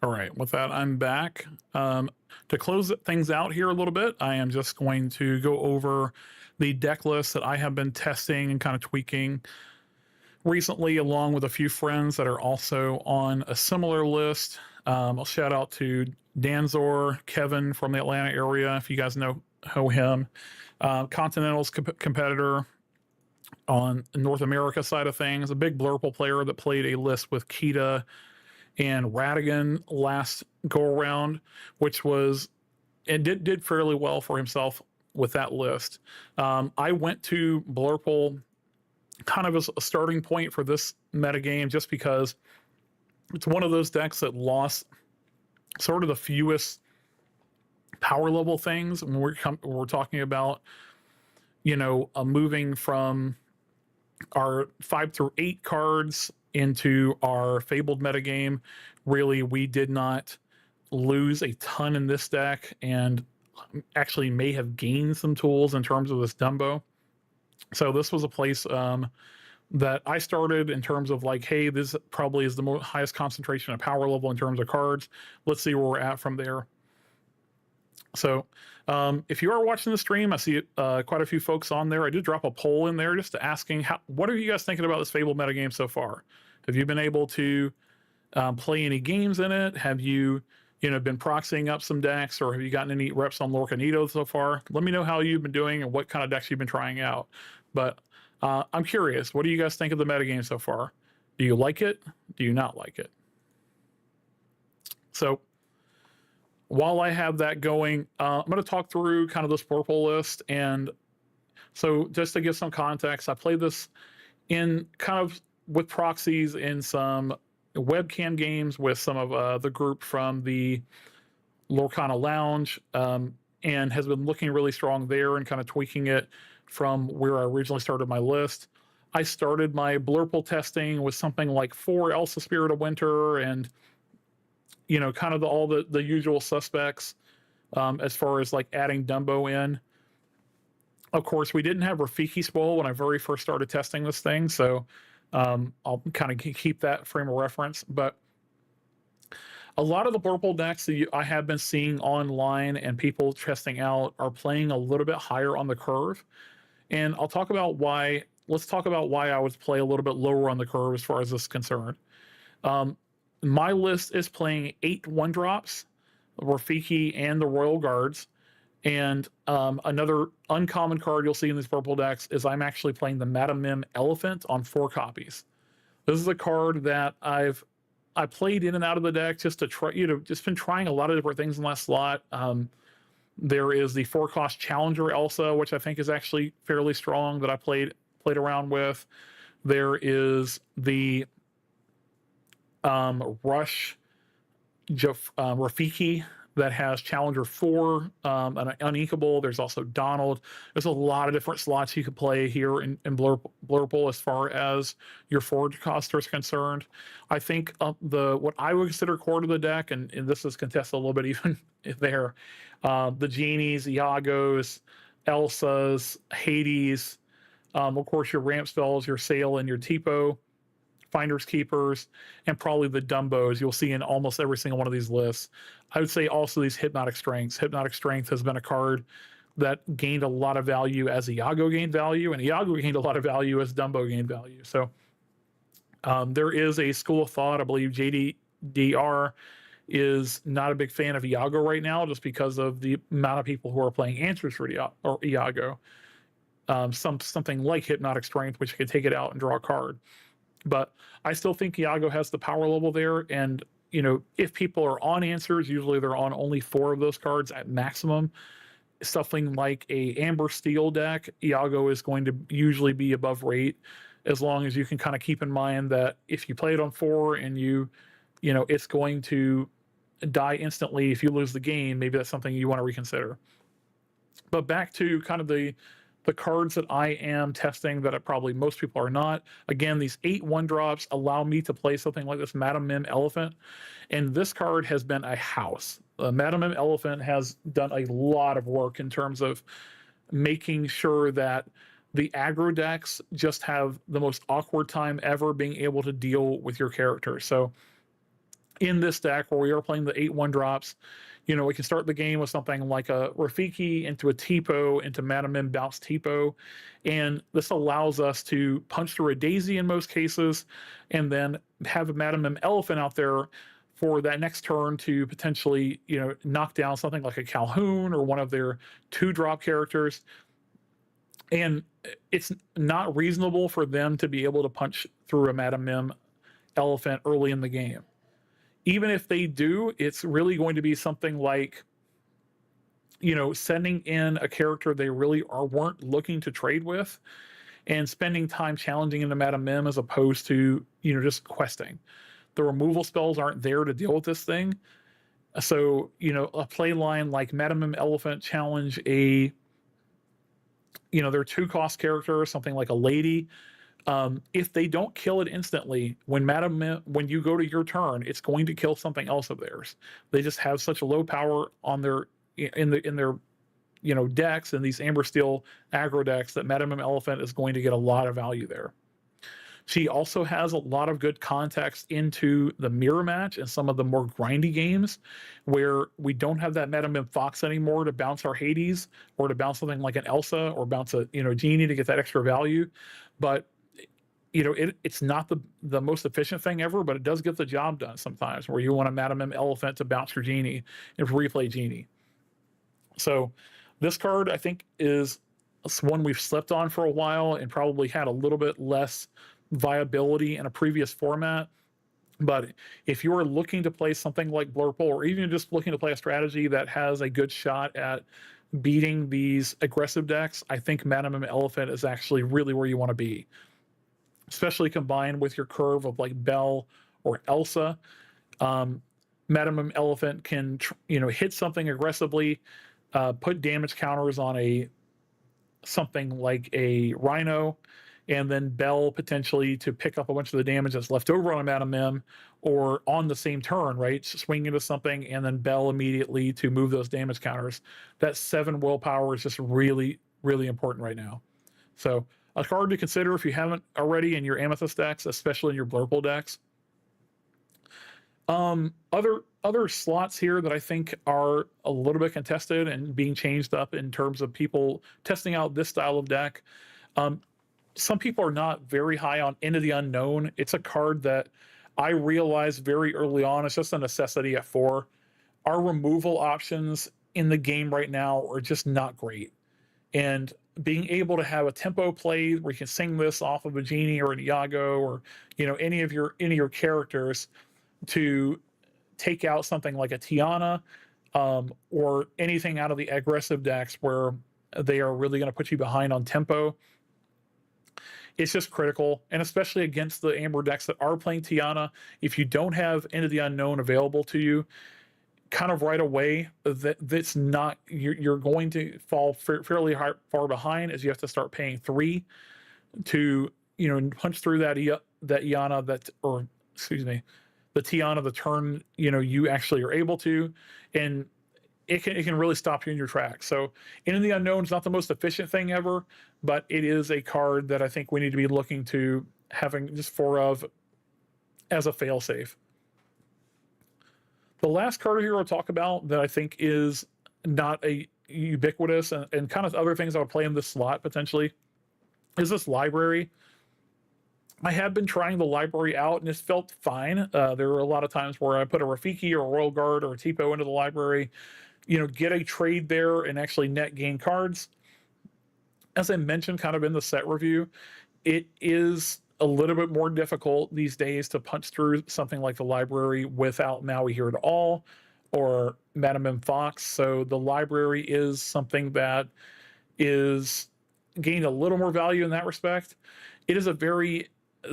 All right, with that, I'm back. To close things out here a little bit, I am just going to go over the deck list that I have been testing and kind of tweaking recently, along with a few friends that are also on a similar list. I'll shout out to Danzor, Kevin from the Atlanta area, if you guys know him. Continental's competitor on the North America side of things, a big Blurple player that played a list with Kita and Radigan last go around, which was and did fairly well for himself with that list. I went to Blurple kind of as a starting point for this metagame, just because it's one of those decks that lost sort of the fewest power level things when we're talking about, moving from our 5 through 8 cards into our Fabled metagame. Really, we did not lose a ton in this deck, and actually may have gained some tools in terms of this Dumbo. So this was a place that I started in terms of like, hey, this probably is the highest concentration of power level in terms of cards. Let's see where we're at from there. So if you are watching the stream, I see quite a few folks on there. I did drop a poll in there just to asking, what are you guys thinking about this Fable metagame so far? Have you been able to play any games in it? Have you, been proxying up some decks, or have you gotten any reps on Lorcana so far? Let me know how you've been doing and what kind of decks you've been trying out. But I'm curious, what do you guys think of the metagame so far? Do you like it? Do you not like it? So while I have that going, I'm going to talk through kind of this Blurple list. And so just to give some context, I played this in kind of with proxies in some webcam games with some of the group from the Lorcana Lounge, and has been looking really strong there, and kind of tweaking it from where I originally started my list. I started my Blurple testing with something like 4 Elsa Spirit of Winter, and kind of all the usual suspects as far as like adding Dumbo in. Of course, we didn't have Rafiki spoil when I very first started testing this thing, so I'll kind of keep that frame of reference. But a lot of the Blurple decks that I have been seeing online and people testing out are playing a little bit higher on the curve. And I'll talk about why. Let's talk about why I would play a little bit lower on the curve as far as this is concerned. My list is playing 8 1-drops, Rafiki and the Royal Guards. And another uncommon card you'll see in these Blurple decks is I'm actually playing the Madam Mim Elephant on 4 copies. This is a card that I played in and out of the deck just to try, just been trying a lot of different things in that slot. There is the 4-cost Challenger Elsa, which I think is actually fairly strong, that I played around with. There is the Rush Rafiki that has Challenger 4, an Uninkable. There's also Donald. There's a lot of different slots you could play here in Blurple as far as your forward coster is concerned. I think what I would consider core to the deck, and this is contested a little bit even there, the Genies, Iagos, Elsas, Hades, of course your ramp spells, your Sail, and your Tipo, Finders Keepers, and probably the Dumbos you'll see in almost every single one of these lists. I would say also these Hypnotic Strengths. Hypnotic Strength has been a card that gained a lot of value as Iago gained value, and Iago gained a lot of value as Dumbo gained value. So there is a school of thought, I believe JDDR is not a big fan of Iago right now, just because of the amount of people who are playing Answers for Iago. Something like Hypnotic Strength, which could take it out and draw a card. But I still think Iago has the power level there, and if people are on Answers, usually they're on only 4 of those cards at maximum. Something like a Amber Steel deck, Iago is going to usually be above rate, as long as you can kind of keep in mind that if you play it on 4 and it's going to die instantly if you lose the game, maybe that's something you want to reconsider. But back to kind of the cards that I am testing that probably most people are not. Again, these 8 1-drops allow me to play something like this Madam Mim Elephant, and this card has been a house. Madam Mim Elephant has done a lot of work in terms of making sure that the aggro decks just have the most awkward time ever being able to deal with your character. So in this deck where we are playing the 8/1 drops, we can start the game with something like a Rafiki into a Tipo into Madam Mim bounce Tipo, and this allows us to punch through a Daisy in most cases, and then have a Madam Mim Elephant out there for that next turn to potentially knock down something like a Calhoun or one of their 2-drop characters. And it's not reasonable for them to be able to punch through a Madam Mim Elephant early in the game. Even if they do, it's really going to be something like, sending in a character they really weren't looking to trade with, and spending time challenging into Madam Mim as opposed to, just questing. The removal spells aren't there to deal with this thing. So, a play line like Madam Mim Elephant challenge a, their 2-cost character, something like a lady. If they don't kill it instantly, when you go to your turn, it's going to kill something else of theirs. They just have such a low power on their decks, and these Amber Steel aggro decks, that Madam Mim Elephant is going to get a lot of value there. She also has a lot of good context into the mirror match and some of the more grindy games where we don't have that Madam Mim Fox anymore to bounce our Hades, or to bounce something like an Elsa, or bounce a Genie to get that extra value. But it's not the most efficient thing ever, but it does get the job done sometimes, where you want a Madam Mim Elephant to bounce your Genie and replay Genie. So this card, I think, is one we've slept on for a while and probably had a little bit less viability in a previous format. But if you are looking to play something like Blurple, or even just looking to play a strategy that has a good shot at beating these aggressive decks, I think Madam Mim Elephant is actually really where you want to be, especially combined with your curve of like Belle or Elsa. Madam Mim Elephant can hit something aggressively, put damage counters on something like a Rhino, and then Belle potentially to pick up a bunch of the damage that's left over on a Madam Mim, or on the same turn, right? Swing into something, and then Belle immediately to move those damage counters. That 7 willpower is just really, really important right now. So a card to consider if you haven't already in your Amethyst decks, especially in your Blurple decks. Other slots here that I think are a little bit contested and being changed up in terms of people testing out this style of deck. Some people are not very high on Into the Unknown. It's a card that I realized very early on, it's just a necessity at 4. Our removal options in the game right now are just not great. And being able to have a tempo play where you can sing this off of a Genie or an Iago, or any of your characters, to take out something like a Tiana, or anything out of the aggressive decks where they are really going to put you behind on tempo. It's just critical, and especially against the Amber decks that are playing Tiana, if you don't have Into the Unknown available to you kind of right away, that's not, you're going to fall fairly far behind, as you have to start paying 3 to punch through that Iana, or excuse me, the Tiana the turn you actually are able to, and it can really stop you in your tracks. So Into the Unknown is not the most efficient thing ever, but it is a card that I think we need to be looking to having just 4 of as a failsafe. The last card here I'll talk about that I think is not a ubiquitous, and kind of other things I would play in this slot potentially, is this library. I have been trying the library out, and it's felt fine. There are a lot of times where I put a Rafiki or a Royal Guard or a Tipo into the library, get a trade there and actually net gain cards. As I mentioned kind of in the set review, it is a little bit more difficult these days to punch through something like the library without Maui here at all, or Madam Mim Fox. So the library is something that is gained a little more value in that respect. It is the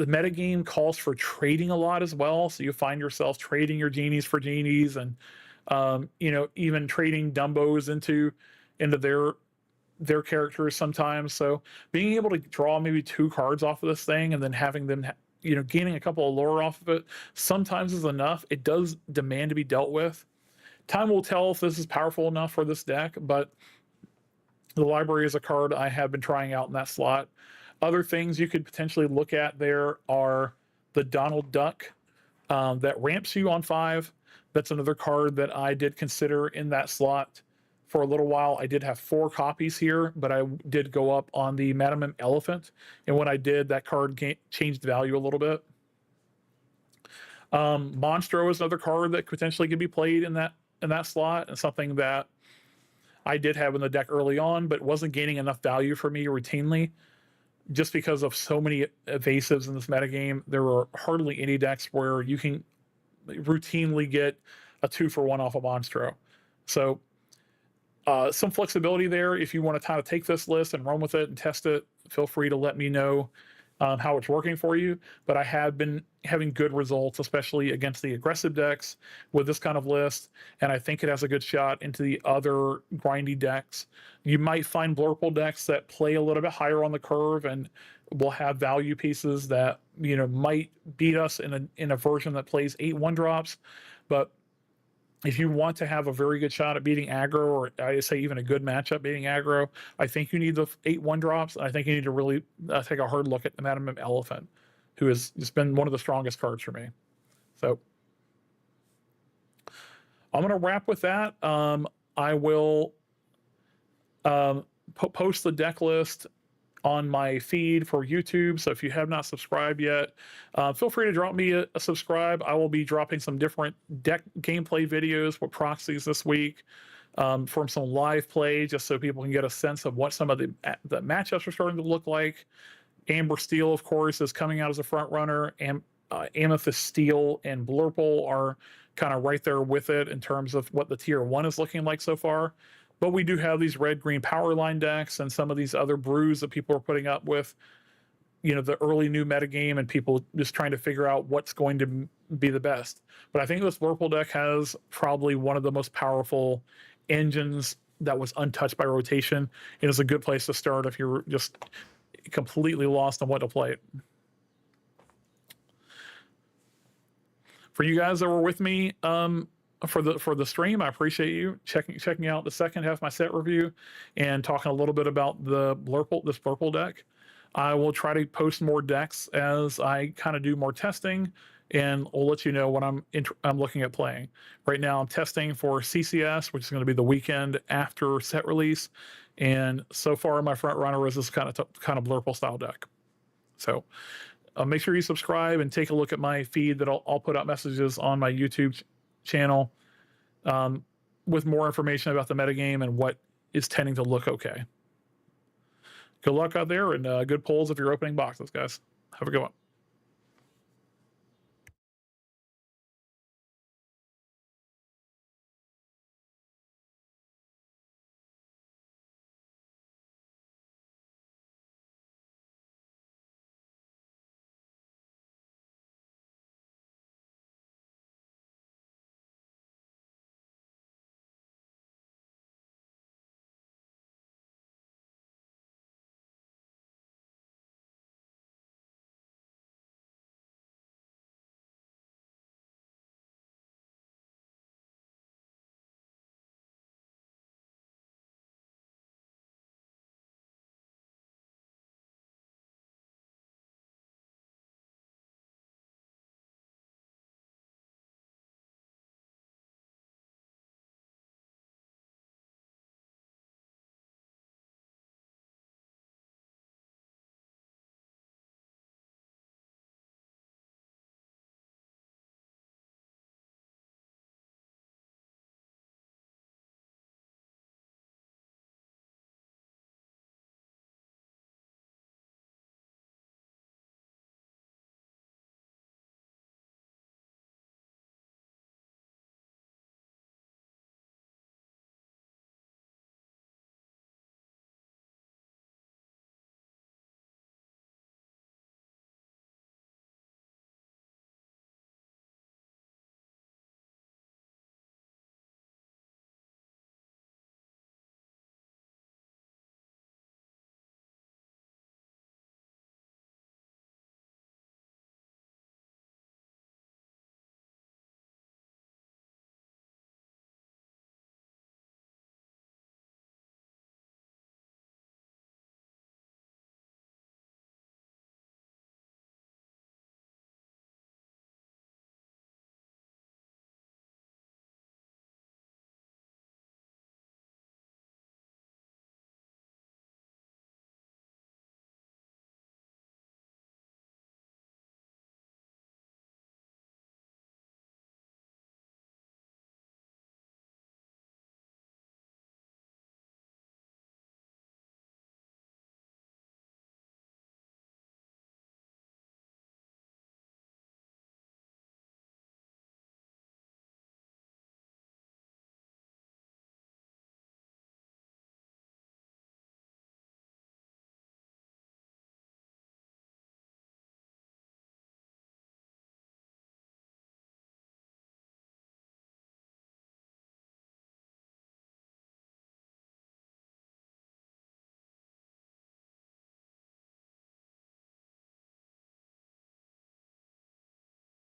metagame calls for trading a lot as well. So you find yourself trading your Genies for Genies, and even trading Dumbos into their characters sometimes. So being able to draw maybe 2 cards off of this thing, and then having them gaining a couple of lore off of it sometimes is enough. It does demand to be dealt with. Time will tell if this is powerful enough for this deck, but the library is a card I have been trying out in that slot. Other things you could potentially look at there are the Donald Duck that ramps you on 5. That's another card that I did consider in that slot for a little while. I did have 4 copies here, but I did go up on the Madam Elephant, and when I did, that card changed value a little bit. Monstro is another card that potentially could be played in that slot, and something that I did have in the deck early on, but wasn't gaining enough value for me routinely, just because of so many evasives in this metagame. There are hardly any decks where you can routinely get a 2-for-1 off of Monstro. So some flexibility there. If you want to kind of take this list and run with it and test it, feel free to let me know how it's working for you. But I have been having good results, especially against the aggressive decks with this kind of list, and I think it has a good shot into the other grindy decks. You might find Blurple decks that play a little bit higher on the curve and will have value pieces that, you know, might beat us in a version that plays 8 1-drops. But if you want to have a very good shot at beating aggro, or I say even a good matchup beating aggro, I think you need the 8 1-drops. And I think you need to really take a hard look at the Madam Elephant, who has just been one of the strongest cards for me. So I'm going to wrap with that. I will post the deck list on my feed for YouTube. So if you have not subscribed yet, feel free to drop me a subscribe. I will be dropping some different deck gameplay videos with proxies this week, from some live play, just so people can get a sense of what some of the matchups are starting to look like. Amber Steel, of course, is coming out as a front runner, and Amethyst Steel and Blurple are kind of right there with it in terms of what the tier 1 is looking like so far. But we do have these red-green power line decks and some of these other brews that people are putting up with, you know, the early new metagame, and people just trying to figure out what's going to be the best. But I think this Blurple deck has probably one of the most powerful engines that was untouched by rotation. It is a good place to start if you're just completely lost on what to play. For you guys that were with me for the stream, I appreciate you checking out the second half of my set review and talking a little bit about this Blurple deck. I will try to post more decks as I kind of do more testing, and I'll let you know when I'm looking at playing. Right now, I'm testing for CCS, which is going to be the weekend after set release, and so far my front runner is this kind of Blurple style deck. So make sure you subscribe and take a look at my feed. That I'll put out messages on my YouTube channel with more information about the metagame and what is tending to look okay. Good luck out there, and good pulls if you're opening boxes, guys. Have a good one.